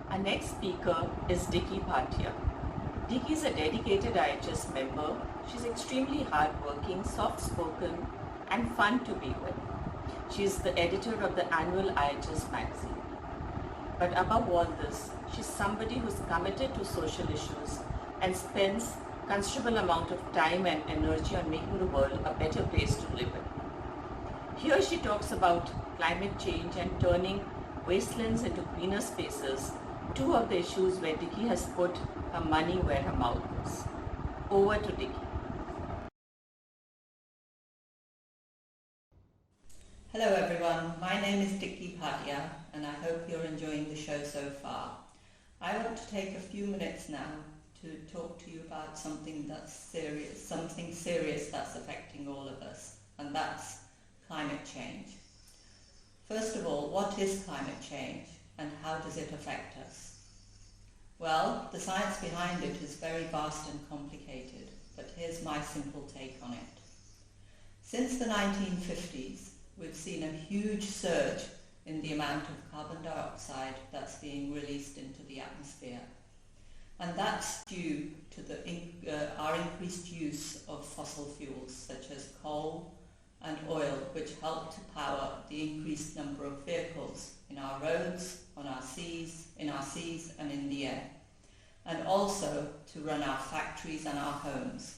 Our next speaker is Dicky Bhatia. Dicky is a dedicated IHS member. She's extremely hardworking, soft-spoken, and fun to be with. She is the editor of the annual IHS magazine. But above all this, she's somebody who's committed to social issues and spends considerable amount of time and energy on making the world a better place to live in. Here she talks about climate change and turning wastelands into greener spaces, two of the issues where Dicky has put her money where her mouth is. Over to Dicky. Hello everyone, my name is Dicky Bhatia and I hope you're enjoying the show so far. I want to take a few minutes now to talk to you about something that's serious, something serious that's affecting all of us, and that's climate change. First of all, what is climate change and how does it affect us? Well, the science behind it is very vast and complicated, but here's my simple take on it. Since the 1950s, we've seen a huge surge in the amount of carbon dioxide that's being released into the atmosphere. And that's due to our increased use of fossil fuels such as coal and oil, which help to power the increased number of vehicles in our roads, in our seas and in the air, and also to run our factories and our homes.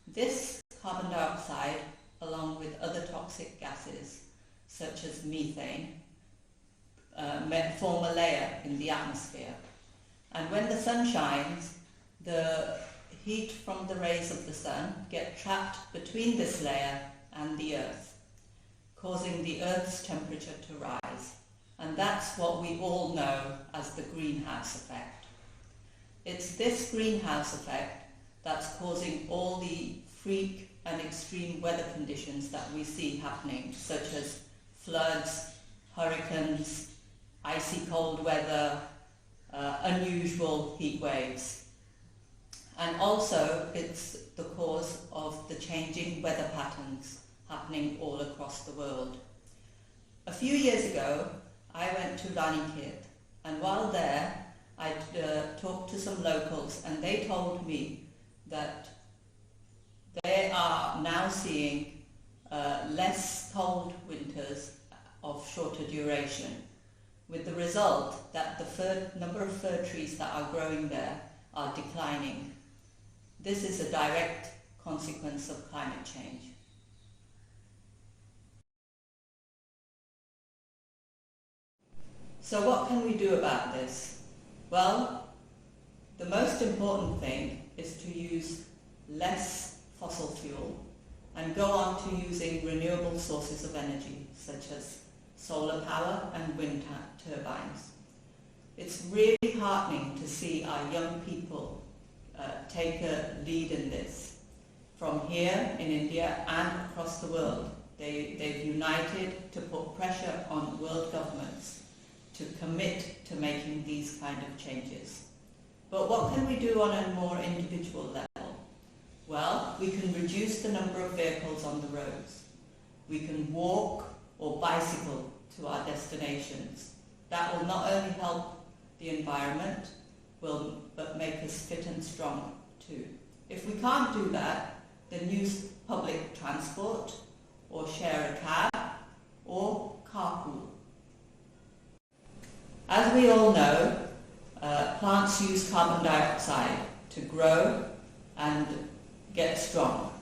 This carbon dioxide, along with other toxic gases such as methane, form a layer in the atmosphere. And when the sun shines, the heat from the rays of the sun get trapped between this layer and the earth, causing the earth's temperature to rise. And that's what we all know as the greenhouse effect. It's this greenhouse effect that's causing all the freak and extreme weather conditions that we see happening, such as floods, hurricanes, icy cold weather, unusual heat waves. And also it's the cause of the changing weather patterns happening all across the world. A few years ago, I went to Ranikhet, and while there, I talked to some locals, and they told me that they are now seeing less cold winters of shorter duration, with the result that the number of fir trees that are growing there are declining. This is a direct consequence of climate change. So what can we do about this? Well, the most important thing is to use less fossil fuel and go on to using renewable sources of energy such as solar power and wind turbines. It's really heartening to see our young people take a lead in this. From here in India and across the world, they've united to put pressure on world governments to commit to making these kind of changes. But what can we do on a more individual level? Well, we can reduce the number of vehicles on the roads. We can walk or bicycle to our destinations. That will not only help the environment, but make us fit and strong too. If we can't do that, then use public transport or share a cab or carpool. As we all know, plants use carbon dioxide to grow and get strong.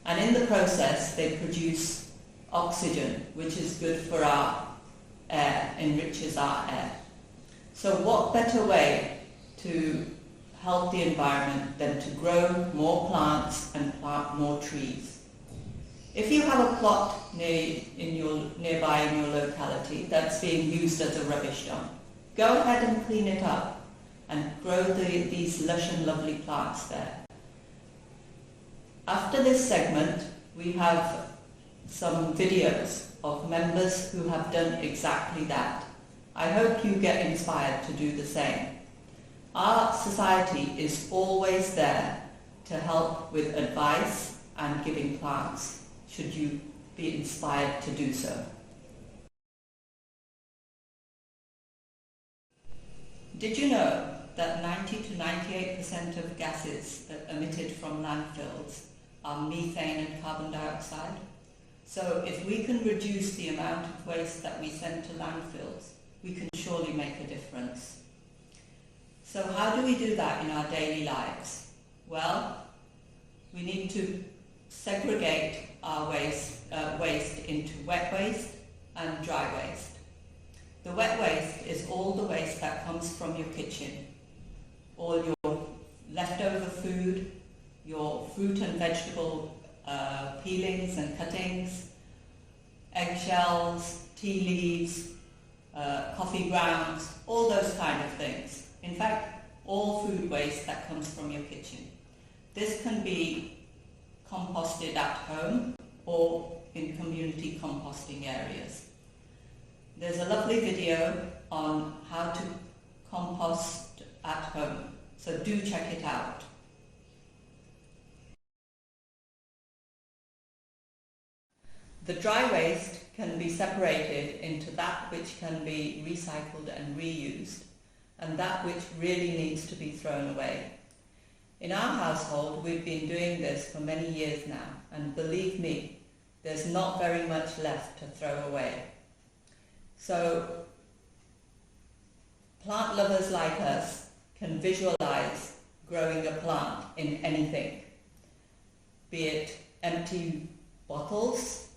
And in the process, they produce oxygen, which is good for our air, enriches our air. So what better way to help the environment than to grow more plants and plant more trees? If you have a plot nearby in your locality that's being used as a rubbish dump, go ahead and clean it up and grow these lush and lovely plants there. After this segment, we have some videos of members who have done exactly that. I hope you get inspired to do the same. Our society is always there to help with advice and giving plants, should you be inspired to do so. Did you know that 90 to 98% of gases emitted from landfills are methane and carbon dioxide? So if we can reduce the amount of waste that we send to landfills, we can surely make a difference. So how do we do that in our daily lives? Well, we need to segregate our waste into wet waste and dry waste. The wet waste is all the waste that comes from your kitchen, all your leftover food, your fruit and vegetable peelings and cuttings, eggshells, tea leaves, coffee grounds, all those kind of things. In fact, all food waste that comes from your kitchen. This can be composted at home or in community composting areas. There's a lovely video on how to compost at home, so do check it out. The dry waste can be separated into that which can be recycled and reused, and that which really needs to be thrown away. In our household, we've been doing this for many years now, and believe me, there's not very much left to throw away. So, plant lovers like us can visualize growing a plant in anything, be it empty bottles,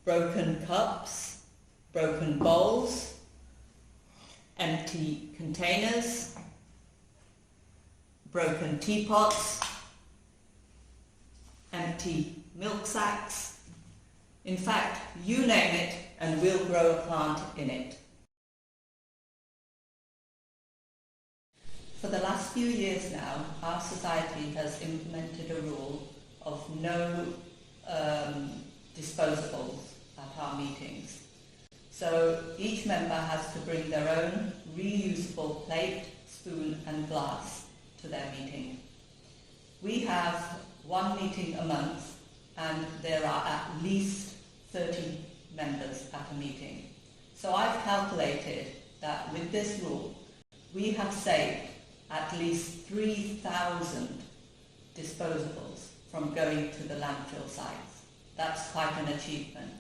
broken cups, broken bowls, empty containers, broken teapots, empty milk sacks. In fact, you name it and we'll grow a plant in it. For the last few years now, our society has implemented a rule of no disposables at our meetings. So each member has to bring their own reusable plate, spoon and glass to their meeting. We have one meeting a month and there are at least 30 members at a meeting. So I've calculated that with this rule, we have saved at least 3,000 disposables from going to the landfill sites. That's quite an achievement.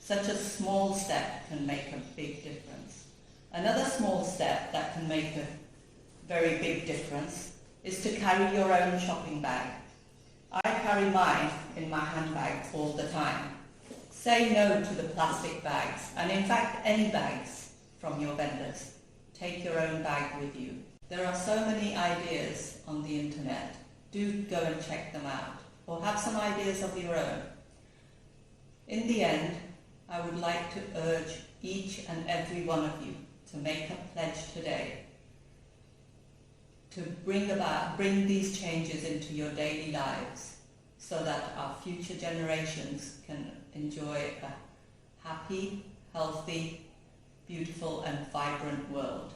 Such a small step can make a big difference. Another small step that can make a very big difference is to carry your own shopping bag. I carry mine in my handbag all the time. Say no to the plastic bags, and in fact any bags from your vendors. Take your own bag with you. There are so many ideas on the internet. Do go and check them out, or have some ideas of your own. In the end, I would like to urge each and every one of you to make a pledge today to bring these changes into your daily lives so that our future generations can enjoy a happy, healthy, beautiful and vibrant world.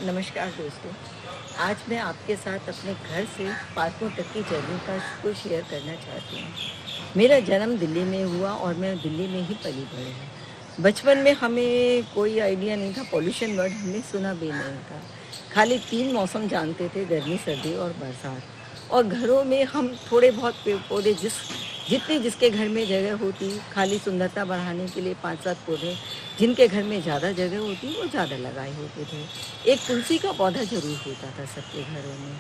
नमस्कार दोस्तों, आज मैं आपके साथ अपने घर से पार्कों तक की जर्नी को शेयर करना चाहती हूँ। मेरा जन्म दिल्ली में हुआ और मैं दिल्ली में ही पली बढ़ी हूँ। बचपन में हमें कोई आइडिया नहीं था, पॉल्यूशन वर्ड हमने सुना भी नहीं था। खाली 3 मौसम जानते थे, गर्मी, सर्दी और बरसात। और घरों में हम थोड़े बहुत पेड़ पौधे जितनी जिसके घर में जगह होती, खाली सुंदरता बढ़ाने के लिए 5-7 पौधे जिनके घर में ज़्यादा जगह होती वो ज़्यादा लगाए होते थे। एक तुलसी का पौधा ज़रूर होता था सबके घरों में।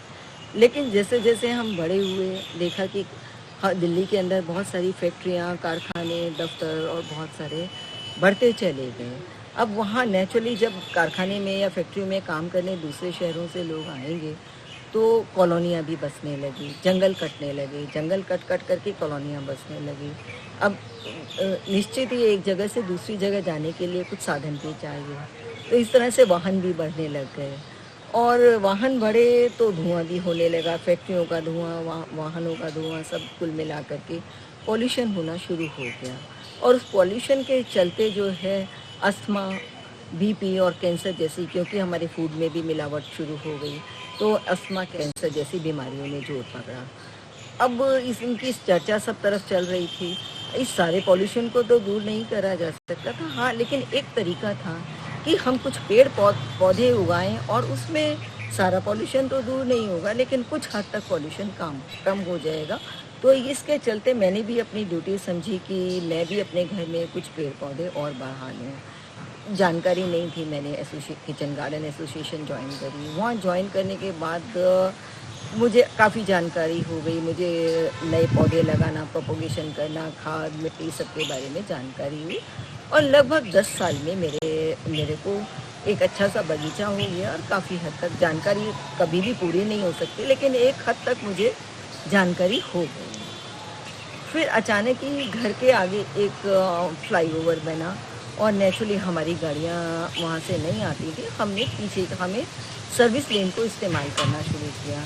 लेकिन जैसे जैसे हम बड़े हुए, देखा कि दिल्ली के अंदर बहुत सारी फैक्ट्रियाँ, कारखाने, दफ्तर और बहुत सारे बढ़ते चले गए। अब वहाँ नेचुरली जब कारखाने में या फैक्ट्री में काम करने दूसरे शहरों से लोग आएंगे तो कॉलोनियाँ भी बसने लगी, जंगल कटने लगे, जंगल कट करके कॉलोनियाँ बसने लगी। अब निश्चित ही एक जगह से दूसरी जगह जाने के लिए कुछ साधन भी चाहिए, तो इस तरह से वाहन भी बढ़ने लग गए। और वाहन बढ़े तो धुआं भी होने लगा, फैक्ट्रियों का धुआं, वाहनों का धुआं, सब कुल मिला करके पॉल्यूशन होना शुरू हो गया। और उस पॉल्यूशन के चलते जो है अस्थमा, बीपी और कैंसर जैसी, क्योंकि हमारे फूड में भी मिलावट शुरू हो गई, तो अस्थमा, कैंसर जैसी बीमारियों ने जोर पकड़ा। अब इनकी चर्चा सब तरफ चल रही थी। इस सारे पॉल्यूशन को तो दूर नहीं करा जा सकता था, हाँ, लेकिन एक तरीका था कि हम कुछ पेड़ पौधे उगाएं और उसमें सारा पॉल्यूशन तो दूर नहीं होगा, लेकिन कुछ हद तक पॉल्यूशन कम हो जाएगा। तो इसके चलते मैंने भी अपनी ड्यूटी समझी कि मैं भी अपने घर में कुछ पेड़ पौधे और बढ़ा लूँ। जानकारी नहीं थी, मैंने किचन गार्डन एसोसिएशन ज्वाइन करी। वहाँ ज्वाइन करने के बाद मुझे काफ़ी जानकारी हो गई। मुझे नए पौधे लगाना, प्रोपोगेशन करना, खाद, मिट्टी, सबके बारे में जानकारी हुई। और लगभग 10 साल में मेरे को एक अच्छा सा बगीचा हो गया। और काफ़ी हद तक जानकारी कभी भी पूरी नहीं हो सकती, लेकिन एक हद तक मुझे जानकारी हो गई। फिर अचानक ही घर के आगे एक फ्लाईओवर बना और नेचुरली हमारी गाड़ियाँ वहाँ से नहीं आती थी। हमें सर्विस लेन को इस्तेमाल करना शुरू किया।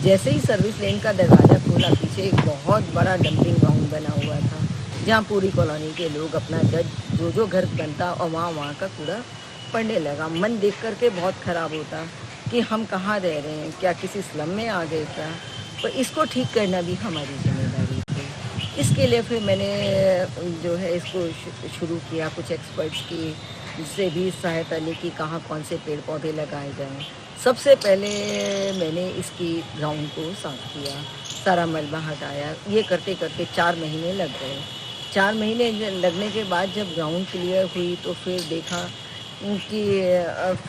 जैसे ही सर्विस लेन का दरवाज़ा खोला, पीछे एक बहुत बड़ा डंपिंग ग्राउंड बना हुआ था, जहाँ पूरी कॉलोनी के लोग अपना जो घर बनता और वहाँ का कूड़ा पड़ने लगा। मन देख करके बहुत ख़राब होता कि हम कहाँ रह रहे हैं, क्या किसी स्लम में आ गए था। तो इसको ठीक करना भी हमारी जिम्मेदारी थी। इसके लिए फिर मैंने जो है इसको शुरू किया, कुछ एक्सपर्ट्स की से भी सहायता ली कि कहाँ कौन से पेड़ पौधे लगाए जाएं। सबसे पहले मैंने इसकी ग्राउंड को साफ़ किया, सारा मलबा हटाया। ये करते करते 4 महीने लग गए। 4 महीने लगने के बाद जब ग्राउंड क्लियर हुई तो फिर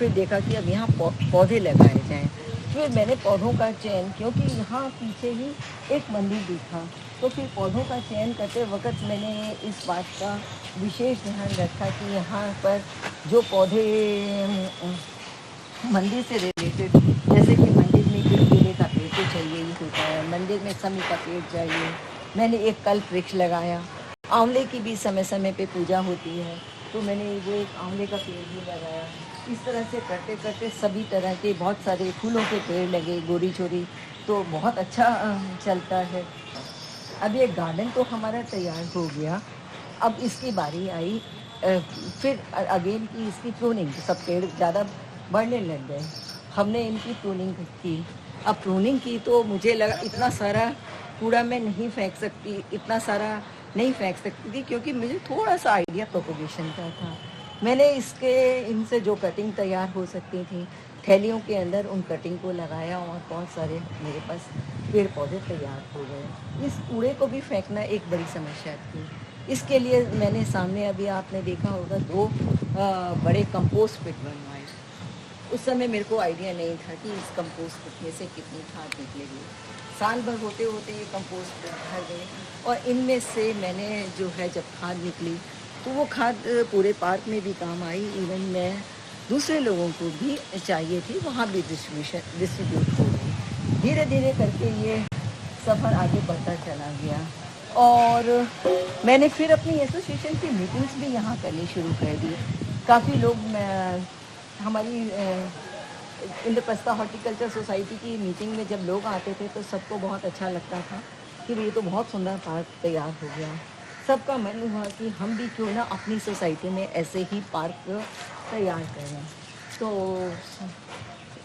देखा कि अब यहाँ पौधे लगाए जाएं। फिर मैंने पौधों का चयन, क्योंकि यहाँ पीछे ही एक मंदिर भी था, तो फिर पौधों का चयन करते वक्त मैंने इस बात का विशेष ध्यान रखा कि यहाँ पर जो पौधे मंदिर से रिलेटेड, जैसे कि मंदिर में केले का पेड़ तो चाहिए ही होता है, मंदिर में समी का पेड़ चाहिए। मैंने एक कल्प वृक्ष लगाया। आंवले की भी समय समय पे पूजा होती है, तो मैंने वो एक आंवले का पेड़ भी लगाया। इस तरह से करते करते सभी तरह के बहुत सारे फूलों के पेड़ लगे, गोरी चोरी, तो बहुत अच्छा चलता है। अब ये गार्डन तो हमारा तैयार हो गया। अब इसकी बारी आई फिर अगेन की इसकी प्रूनिंग। सब पेड़ ज़्यादा बढ़ने लग गए, हमने इनकी प्रूनिंग की। अब प्रूनिंग की तो मुझे लगा इतना सारा कूड़ा मैं नहीं फेंक सकती थी, क्योंकि मुझे थोड़ा सा आइडिया प्रोपोगेशन का था। मैंने इनसे जो कटिंग तैयार हो सकती थी, थैलियों के अंदर उन कटिंग को लगाया और बहुत सारे मेरे पास पेड़ पौधे तैयार हो गए। इस कूड़े को भी फेंकना एक बड़ी समस्या थी। इसके लिए मैंने सामने अभी आपने देखा होगा 2 बड़े कंपोस्ट पिट बनवाए। उस समय मेरे को आइडिया नहीं था कि इस कंपोस्ट पिट में से कितनी खाद निकलेगी। साल भर होते होते ये कंपोस्ट पिट भर गए और इनमें से मैंने जो है जब खाद निकली तो वो खाद पूरे पार्क में भी काम आई। इवन मैं दूसरे लोगों को भी चाहिए थी, वहाँ भी डिस्ट्रीब्यूट हो गई। धीरे धीरे करके ये सफ़र आगे बढ़ता चला गया और मैंने फिर अपनी एसोसिएशन की मीटिंग्स भी यहाँ करनी शुरू कर दी। काफ़ी लोग हमारी इंद्रप्रस्थ हॉर्टिकल्चर सोसाइटी की मीटिंग में जब लोग आते थे तो सबको बहुत अच्छा लगता था कि ये तो बहुत सुंदर पार्क तैयार हो गया। सबका मन हुआ कि हम भी क्यों ना अपनी सोसाइटी में ऐसे ही पार्क तैयार करें। तो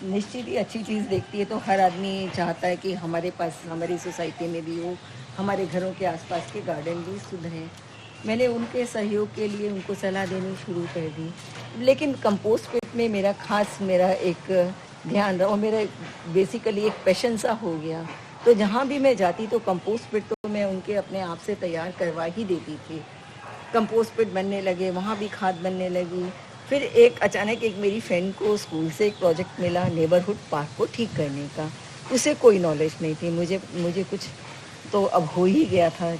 निश्चित ही अच्छी चीज़ देखती है तो हर आदमी चाहता है कि हमारे पास, हमारी सोसाइटी में भी हो, हमारे घरों के आसपास के गार्डन भी सुधरें। मैंने उनके सहयोग के लिए उनको सलाह देनी शुरू कर दी। लेकिन कंपोस्ट पिट में मेरा एक ध्यान रहा और मेरा बेसिकली एक पैशन सा हो गया। तो जहाँ भी मैं जाती तो कंपोस्ट पिट तो मैं उनके अपने आप से तैयार करवा ही देती थी। कंपोस्ट पिट बनने लगे, वहाँ भी खाद बनने लगी। फिर अचानक एक मेरी फ्रेंड को स्कूल से एक प्रोजेक्ट मिला नेबरहुड पार्क को ठीक करने का। उसे कोई नॉलेज नहीं थी, मुझे कुछ तो अब हो ही गया था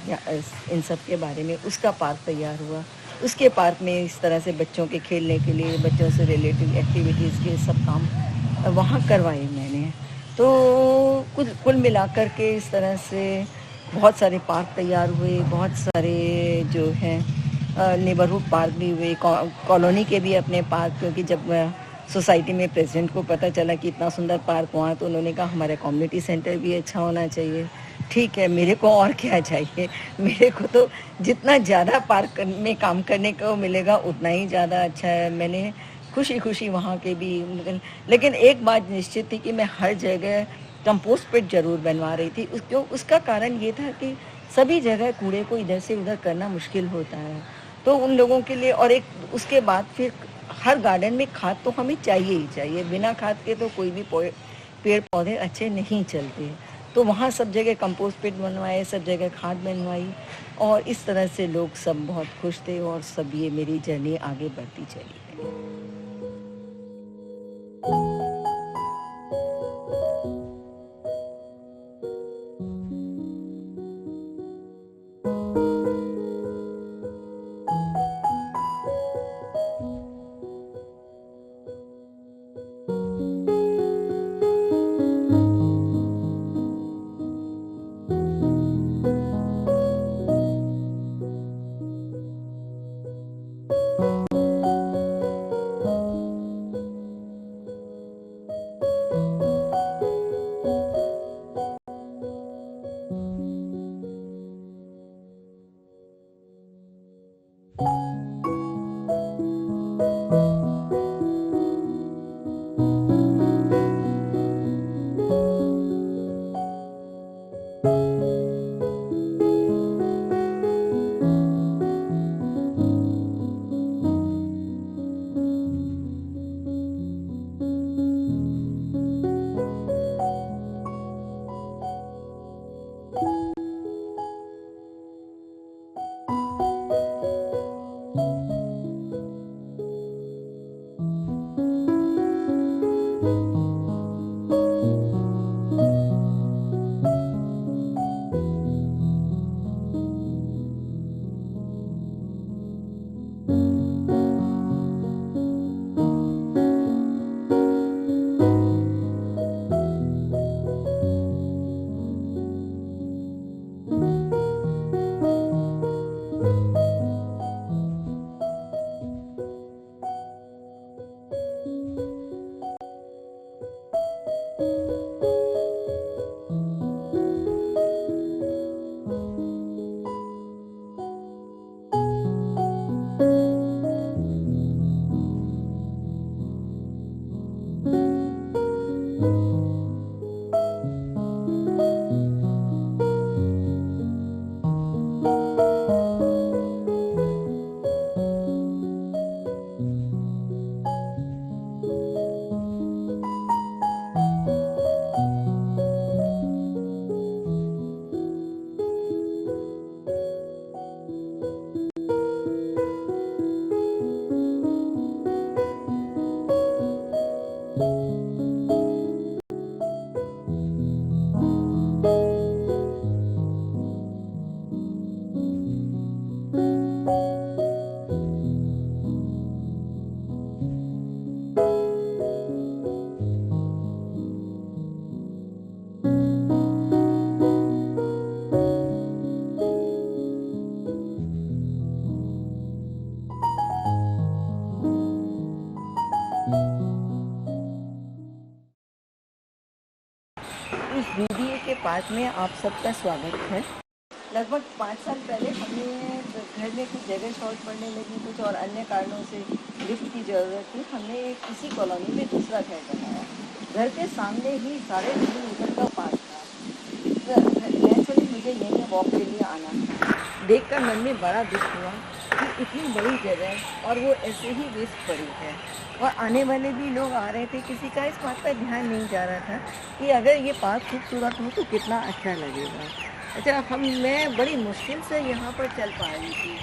इन सब के बारे में। उसका पार्क तैयार हुआ। उसके पार्क में इस तरह से बच्चों के खेलने के लिए, बच्चों से रिलेटेड एक्टिविटीज़ के सब काम वहाँ करवाए मैंने। तो कुल मिलाकर के इस तरह से बहुत सारे पार्क तैयार हुए, बहुत सारे जो हैं नेबरहुड पार्क भी हुए, कॉलोनी के भी अपने पार्क। क्योंकि जब सोसाइटी में प्रेसिडेंट को पता चला कि इतना सुंदर पार्क हुआ तो उन्होंने कहा हमारा कम्युनिटी सेंटर भी अच्छा होना चाहिए। ठीक है, मेरे को और क्या चाहिए, मेरे को तो जितना ज़्यादा पार्क में काम करने को मिलेगा उतना ही ज़्यादा अच्छा है। मैंने खुशी वहाँ के भी, लेकिन एक बात निश्चित थी कि मैं हर जगह कंपोस्ट पिट जरूर बनवा रही थी। उसका कारण ये था कि सभी जगह कूड़े को इधर से उधर करना मुश्किल होता है। तो उन लोगों के लिए, और उसके बाद फिर हर गार्डन में खाद तो हमें चाहिए ही चाहिए। बिना खाद के तो कोई भी पेड़ पौधे अच्छे नहीं चलते। तो वहाँ सब जगह कंपोस्ट पिट बनवाए, सब जगह खाद बनवाई और इस तरह से लोग सब बहुत खुश थे और सब ये मेरी जर्नी आगे बढ़ती चली गई। इस बीबीए के पार्क में आप सबका स्वागत है। लगभग 5 साल पहले हमें घर में कुछ जगह शॉर्ट पड़ने लगी, कुछ और अन्य कारणों से लिफ्ट की ज़रूरत थी। हमने इसी कॉलोनी में दूसरा घर बनाया। घर के सामने ही 3.5 एकड़ का पार्क था। नेचुरली मुझे यहीं वॉक के लिए आना था। देखकर मन में बड़ा दुख हुआ कि इतनी बड़ी जगह और वो ऐसे ही वेस्ट पड़ी है, और आने वाले भी लोग आ रहे थे, किसी का इस बात पर ध्यान नहीं जा रहा था कि अगर ये पार्क खूबसूरत हो तो कितना अच्छा लगेगा। अच्छा, मैं बड़ी मुश्किल से यहाँ पर चल पा रही थी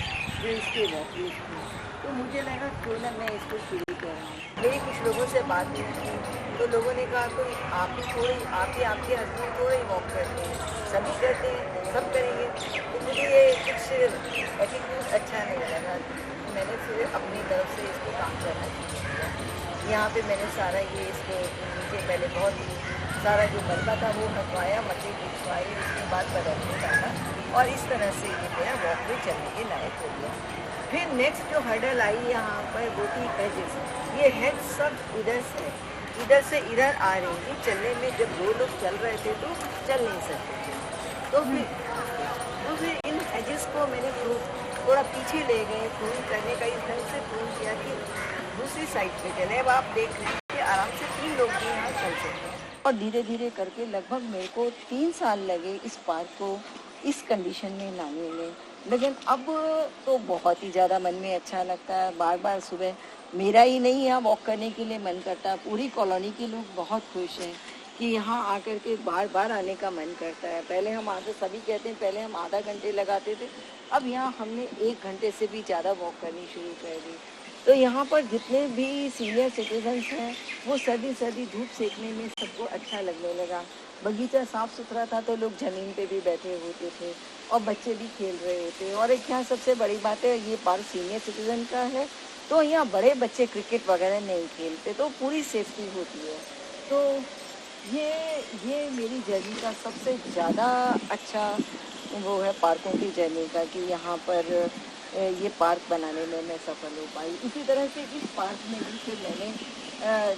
जो इसके वॉकवेज थी, तो मुझे लगा क्यों ना मैं इसको शुरू कर रहा हूँ। मेरी कुछ लोगों से बात हुई थी, तो लोगों ने कहा तो आप ही आपके हस्बैंड थोड़े वॉक करते हैं, सभी करते हैं, सब करेंगे। तो मुझे ये कुछ एटीट्यूड अच्छा नहीं लगा। मैंने फिर अपनी तरफ से इसको काम करना शुरू किया। यहाँ पे मैंने सारा ये इसको नीचे पहले बहुत सारा जो मलबा था वो हटवाया, मट्टी बिछवाई, उसके बाद बदलने डाला, और इस तरह से ये मेरा वॉकवे चलने के लायक हो गया। फिर नेक्स्ट जो हर्डल आई यहाँ पर वो थी एजेस। ये हेड सब इधर से इधर आ रही थी। चलने में जब 2 लोग चल रहे थे तो चल नहीं सकते थे, तो फिर इन एजेस को मैंने थोड़ा पीछे ले गए, प्रूव करने का इस ढंग से प्रूव किया कि दूसरी साइड पे चले। अब आप देख रहे हैं कि आराम से 3 लोग भी यहाँ चल सकते हैं। और धीरे धीरे करके लगभग मेरे को 3 साल लगे इस पार्क को इस कंडीशन में लाने में। लेकिन अब तो बहुत ही ज़्यादा मन में अच्छा लगता है। बार बार सुबह मेरा ही नहीं यहाँ वॉक करने के लिए मन करता है, पूरी कॉलोनी के लोग बहुत खुश हैं कि यहाँ आकर के बार बार आने का मन करता है। पहले हम आते, सभी कहते हैं पहले हम आधा घंटे लगाते थे, अब यहाँ हमने 1 घंटे से भी ज़्यादा वॉक करनी शुरू कर दी। तो यहाँ पर जितने भी सीनियर सिटीजन्स हैं वो सर्दी धूप सेकने में सबको अच्छा लगने लगा। बगीचा साफ़ सुथरा था तो लोग ज़मीन पे भी बैठे होते थे और बच्चे भी खेल रहे होते। और एक यहाँ सबसे बड़ी बात है, ये पार्क सीनियर सिटीजन का है तो यहाँ बड़े बच्चे क्रिकेट वगैरह नहीं खेलते, तो पूरी सेफ्टी होती है। तो ये मेरी जर्नी का सबसे ज़्यादा अच्छा वो है पार्कों की जर्नी का, कि यहाँ पर ये पार्क बनाने में मैं सफल हो पाई। इसी तरह से इस पार्क में भी फिर मैंने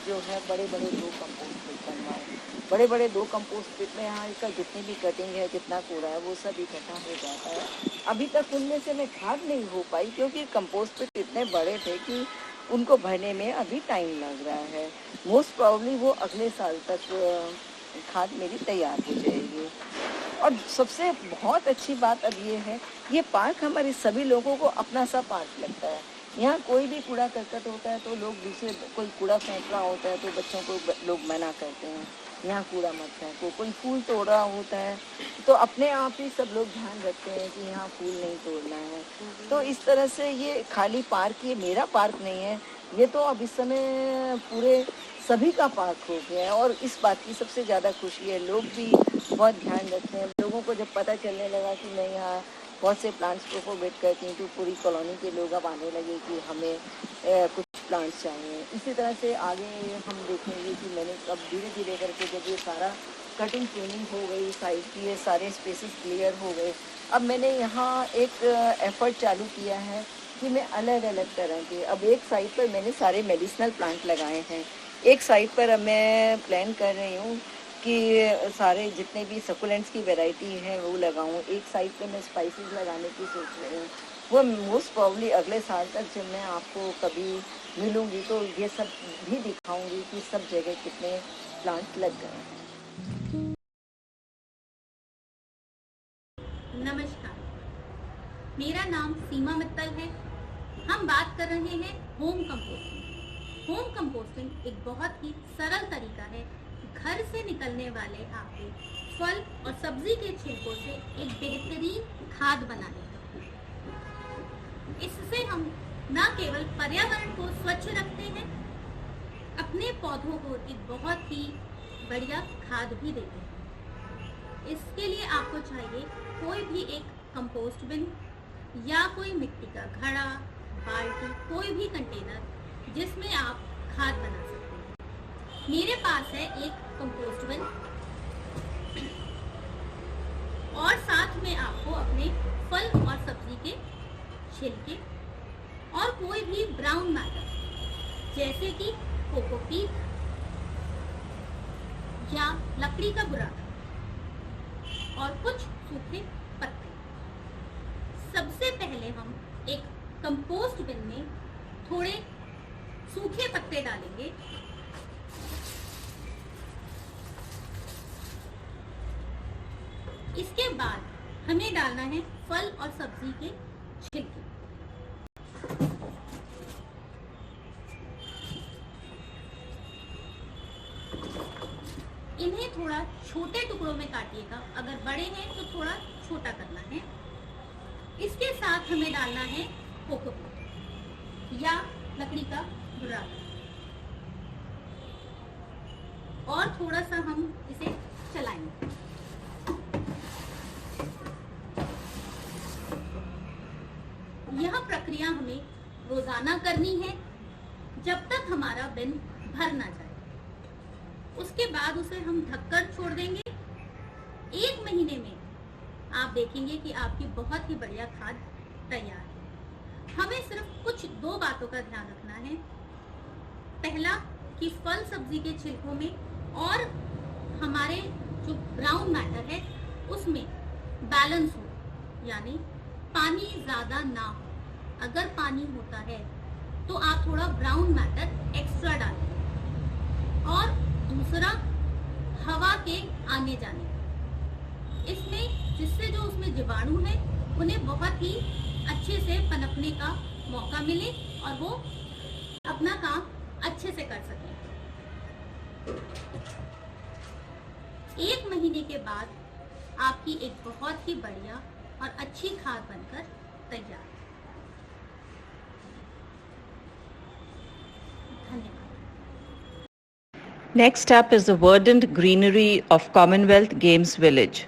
जो है बड़े 2 कंपोस्ट पिट बनवाए। बड़े 2 कंपोस्ट पिट में यहाँ का जितनी भी कटिंग है, जितना कूड़ा है, वो सब इकट्ठा हो जाता है। अभी तक उनमें से मैं खाद नहीं हो पाई क्योंकि कंपोस्ट पिट इतने बड़े थे कि उनको भरने में अभी टाइम लग रहा है। मोस्ट प्रॉब्ली वो अगले साल तक खाद मेरी तैयार हो जाएगी। और सबसे बहुत अच्छी बात अब ये है, ये पार्क हमारे सभी लोगों को अपना सा पार्क लगता है। यहाँ कोई भी कूड़ा करकट होता है तो लोग दूसरे, कोई कूड़ा फेंक रहा होता है तो बच्चों को लोग मना करते हैं यहाँ कूड़ा मत फेंको। कोई फूल तोड़ रहा होता है तो अपने आप ही सब लोग ध्यान रखते हैं कि यहाँ फूल नहीं तोड़ना है। तो इस तरह से ये खाली पार्क, ये मेरा पार्क नहीं है, ये तो अब इस समय पूरे सभी का पार्क हो गया है। और इस बात की सबसे ज़्यादा खुशी है, लोग भी बहुत ध्यान रखते हैं। लोगों को जब पता चलने लगा कि मैं यहाँ बहुत से प्लांट्स प्रोपोगेट करती हूँ तो पूरी कॉलोनी के लोग अब आने लगे कि हमें कुछ प्लांट्स चाहिए। इसी तरह से आगे हम देखेंगे कि मैंने अब धीरे धीरे करके जब ये सारा कटिंग ट्रेनिंग हो गई, साइड की ये सारे स्पेसेस क्लियर हो गए, अब मैंने यहाँ एक एफर्ट चालू किया है कि मैं अलग अलग तरह के, अब एक साइड पर मैंने सारे मेडिसिनल प्लांट लगाए हैं, एक साइड पर अब मैं प्लान कर रही हूँ कि सारे जितने भी सकुलेंट्स की वैरायटी है वो लगाऊं। एक साइड पे मैं स्पाइसेस लगाने की सोच रही हूँ। वो मोस्ट प्रॉब्ली अगले साल तक जब मैं आपको कभी मिलूँगी तो ये सब भी दिखाऊंगी कि सब जगह कितने प्लांट लग गए हैं। नमस्कार, मेरा नाम सीमा मित्तल है। हम बात कर रहे हैं होम कंपोस्टिंग। होम कंपोस्टिंग एक बहुत ही सरल तरीका है घर से निकलने वाले आपके फल और सब्जी के छिलकों से एक बेहतरीन खाद बनाने का। इससे हम न केवल पर्यावरण को स्वच्छ रखते हैं, अपने पौधों को एक बहुत ही बढ़िया खाद भी देते हैं। इसके लिए आपको चाहिए कोई भी एक कंपोस्ट बिन या कोई मिट्टी का घड़ा, बाल्टी, कोई भी कंटेनर जिसमें आप खाद बना सकते हैं। मेरे पास है एक कंपोस्ट बिन और साथ में आपको अपने फल और सब्जी के छिलके और कोई भी ब्राउन मैटर जैसे कि कोकोपीट या लकड़ी का बुरादा और कुछ सूखे पत्ते। सबसे पहले हम एक कंपोस्ट बिन में थोड़े सूखे पत्ते डालेंगे इसके बाद हमें डालना है फल और सब्जी के छिलके। इन्हें थोड़ा छोटे टुकड़ों में काटिएगा, अगर बड़े हैं तो थोड़ा छोटा करना है। इसके साथ हमें डालना है कोकोपीट या लकड़ी का बुरादा और थोड़ा सा हम इसे चलाएंगे। यह प्रक्रिया हमें रोजाना करनी है जब तक हमारा बिन भर ना जाए। उसके बाद उसे हम ढककर छोड़ देंगे। 1 महीने में आप देखेंगे कि आपकी बहुत ही बढ़िया खाद तैयार है। हमें सिर्फ कुछ 2 बातों का ध्यान रखना है। पहला कि फल सब्जी के छिलकों में और हमारे जो ब्राउन मैटर है उसमें बैलेंस हो, यानी पानी ज्यादा ना हो। अगर पानी होता है तो आप थोड़ा ब्राउन मैटर एक्स्ट्रा डालें। और दूसरा, हवा के आने जाने, इसमें जिससे जो उसमें जीवाणु है उन्हें बहुत ही अच्छे से पनपने का मौका मिले और वो अपना काम अच्छे से कर सकें। 1 महीने के बाद आपकी एक बहुत ही बढ़िया और अच्छी खाद बनकर तैयार है। धन्यवाद। Next up is the verdant greenery of Commonwealth Games Village.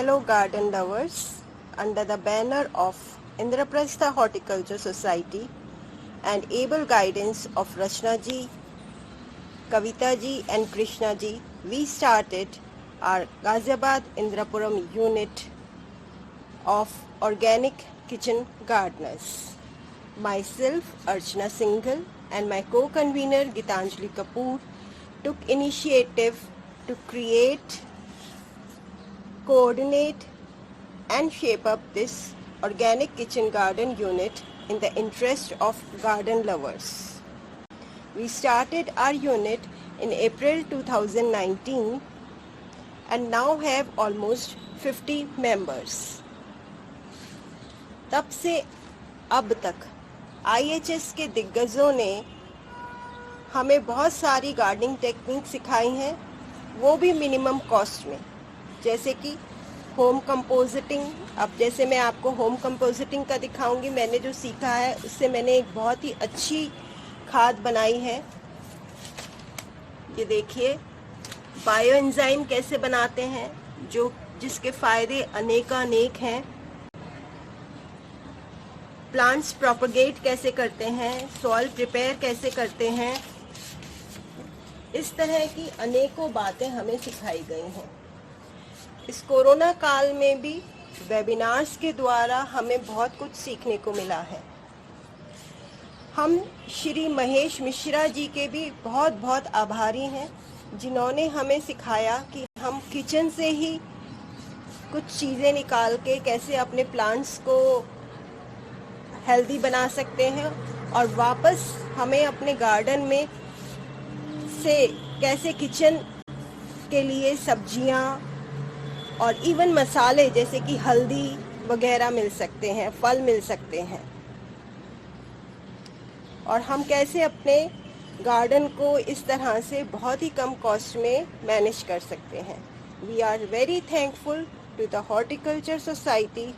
Hello garden lovers, under the banner of Indraprastha Horticulture Society and able guidance of Rachna ji, Kavita ji and Krishna ji, we started our Ghaziabad Indrapuram unit of organic kitchen gardeners. Myself, Archana Singhal, and my co-convener Gitanjali Kapoor took initiative to create, coordinate and shape up this organic kitchen garden unit in the interest of garden lovers. We started our unit in April 2019 and now have almost 50 members. तब से अब तक IHS के दिग्गजों ने हमें बहुत सारी गार्डनिंग टेक्निक सिखाई हैं, वो भी मिनिमम कॉस्ट में, जैसे कि होम कंपोजिटिंग। अब जैसे मैं आपको होम कंपोजिटिंग का दिखाऊंगी, मैंने जो सीखा है उससे मैंने एक बहुत ही अच्छी खाद बनाई है। ये देखिए बायो एंजाइम कैसे बनाते हैं, जिसके फ़ायदे अनेकानेक हैं। प्लांट्स प्रोपगेट कैसे करते हैं, सॉइल प्रिपेयर कैसे करते हैं, इस तरह की अनेकों बातें हमें सिखाई गई हैं। इस कोरोना काल में भी वेबिनार्स के द्वारा हमें बहुत कुछ सीखने को मिला है। हम श्री महेश मिश्रा जी के भी बहुत बहुत आभारी हैं, जिन्होंने हमें सिखाया कि हम किचन से ही कुछ चीज़ें निकाल के कैसे अपने प्लांट्स को हेल्दी बना सकते हैं और वापस हमें अपने गार्डन में से कैसे किचन के लिए सब्जियां और इवन मसाले जैसे कि हल्दी वगैरह मिल सकते हैं, फल मिल सकते हैं, और हम कैसे अपने गार्डन को इस तरह से बहुत ही कम कॉस्ट में मैनेज कर सकते हैं। We are very thankful to the horticulture society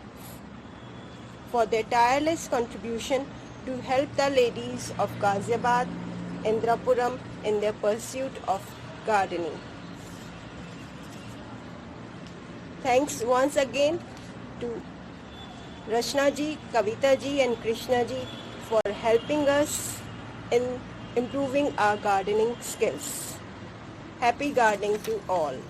for their tireless contribution to help the ladies of Ghaziabad, Indrapuram in their pursuit of gardening. Thanks once again to Rachna ji, Kavita ji and Krishna ji for helping us in improving our gardening skills. Happy gardening to all.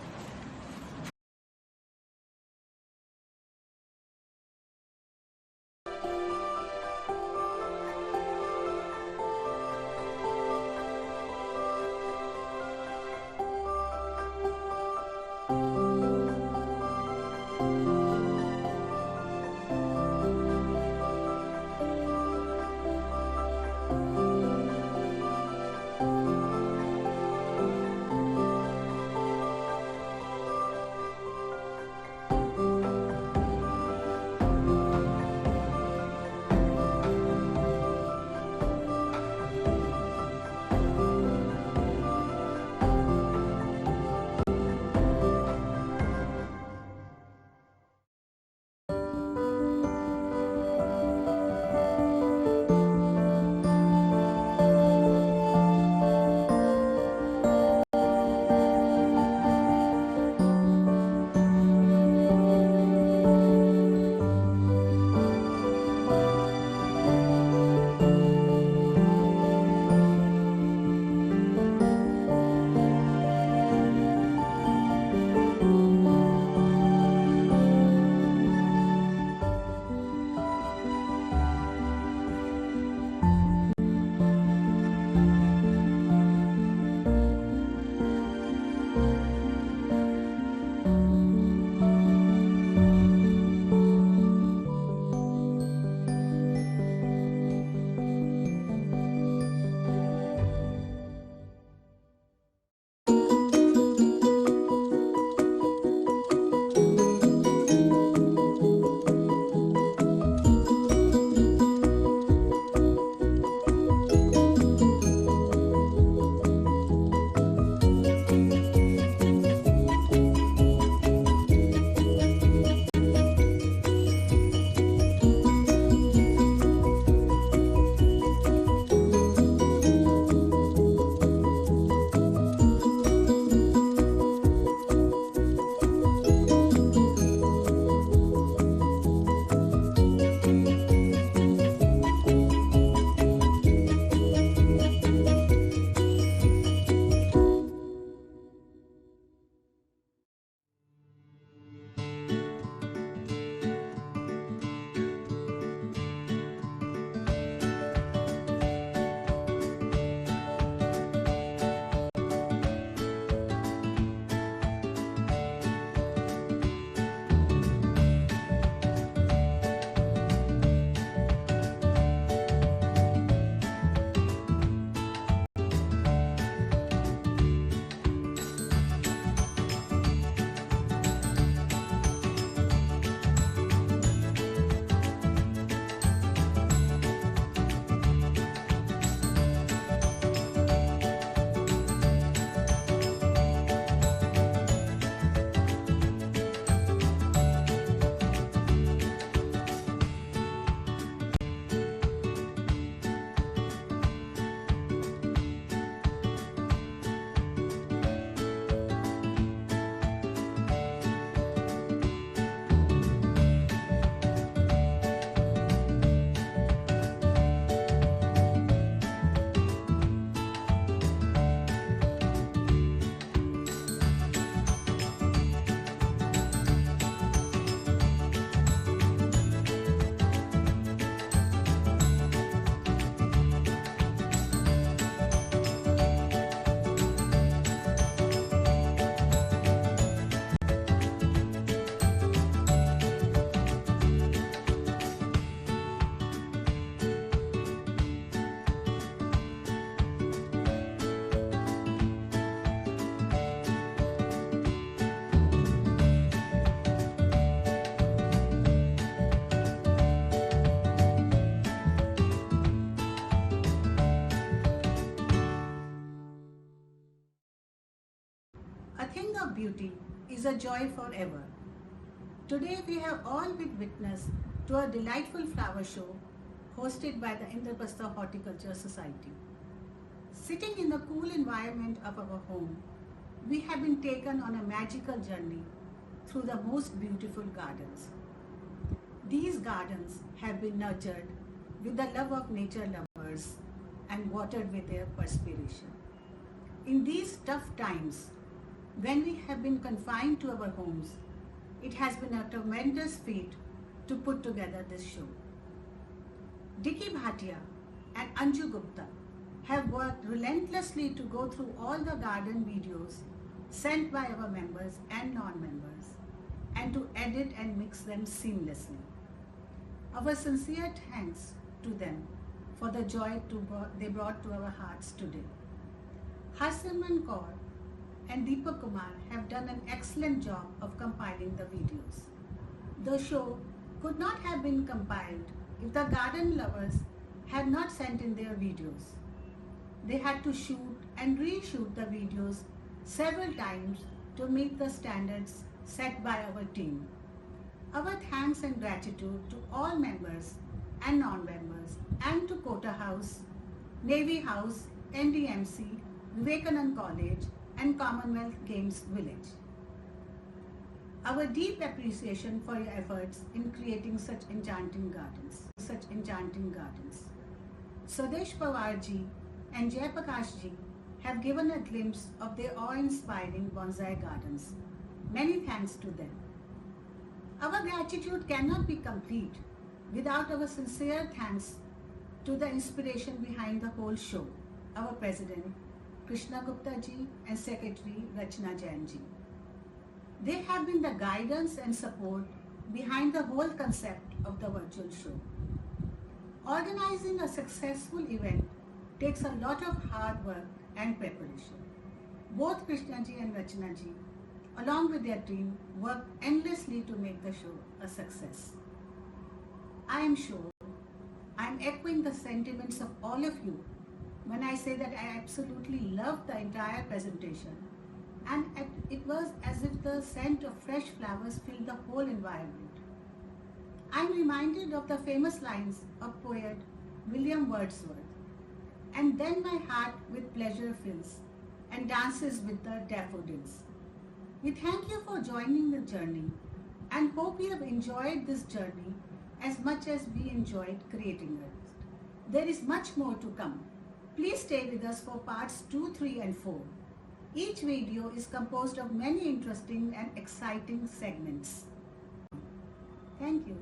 A thing of beauty is a joy forever. Today we have all been witness to a delightful flower show hosted by the Indraprastha Horticulture Society. Sitting in the cool environment of our home, we have been taken on a magical journey through the most beautiful gardens. These gardens have been nurtured with the love of nature lovers and watered with their perspiration. In these tough times, when we have been confined to our homes, it has been a tremendous feat to put together this show. Dicky Bhatia and Anju Gupta have worked relentlessly to go through all the garden videos sent by our members and non-members and to edit and mix them seamlessly. Our sincere thanks to them for the joy they brought to our hearts today. Harsimran Kaur and Deepak Kumar have done an excellent job of compiling the videos. The show could not have been compiled if the garden lovers had not sent in their videos. They had to shoot and reshoot the videos several times to meet the standards set by our team. Our thanks and gratitude to all members and non-members and to Kota House, Navy House, NDMC, Vivekanand College and Commonwealth Games Village. Our deep appreciation for your efforts in creating such enchanting gardens. Swadesh Pawarji and Jay Prakashji have given a glimpse of their awe-inspiring bonsai gardens. Many thanks to them. Our gratitude cannot be complete without our sincere thanks to the inspiration behind the whole show, our President Krishna Gupta ji and Secretary Rachna Jain ji. They have been the guidance and support behind the whole concept of the virtual show. Organizing a successful event takes a lot of hard work and preparation. Both Krishna ji and Rachna ji, along with their team, worked endlessly to make the show a success. I am sure I am echoing the sentiments of all of you when I say that I absolutely loved the entire presentation, and it was as if the scent of fresh flowers filled the whole environment. I am reminded of the famous lines of poet William Wordsworth, and then my heart with pleasure fills and dances with the daffodils. We thank you for joining the journey and hope you have enjoyed this journey as much as we enjoyed creating it. There is much more to come. Please stay with us for parts 2, 3 and 4. Each video is composed of many interesting and exciting segments. Thank you.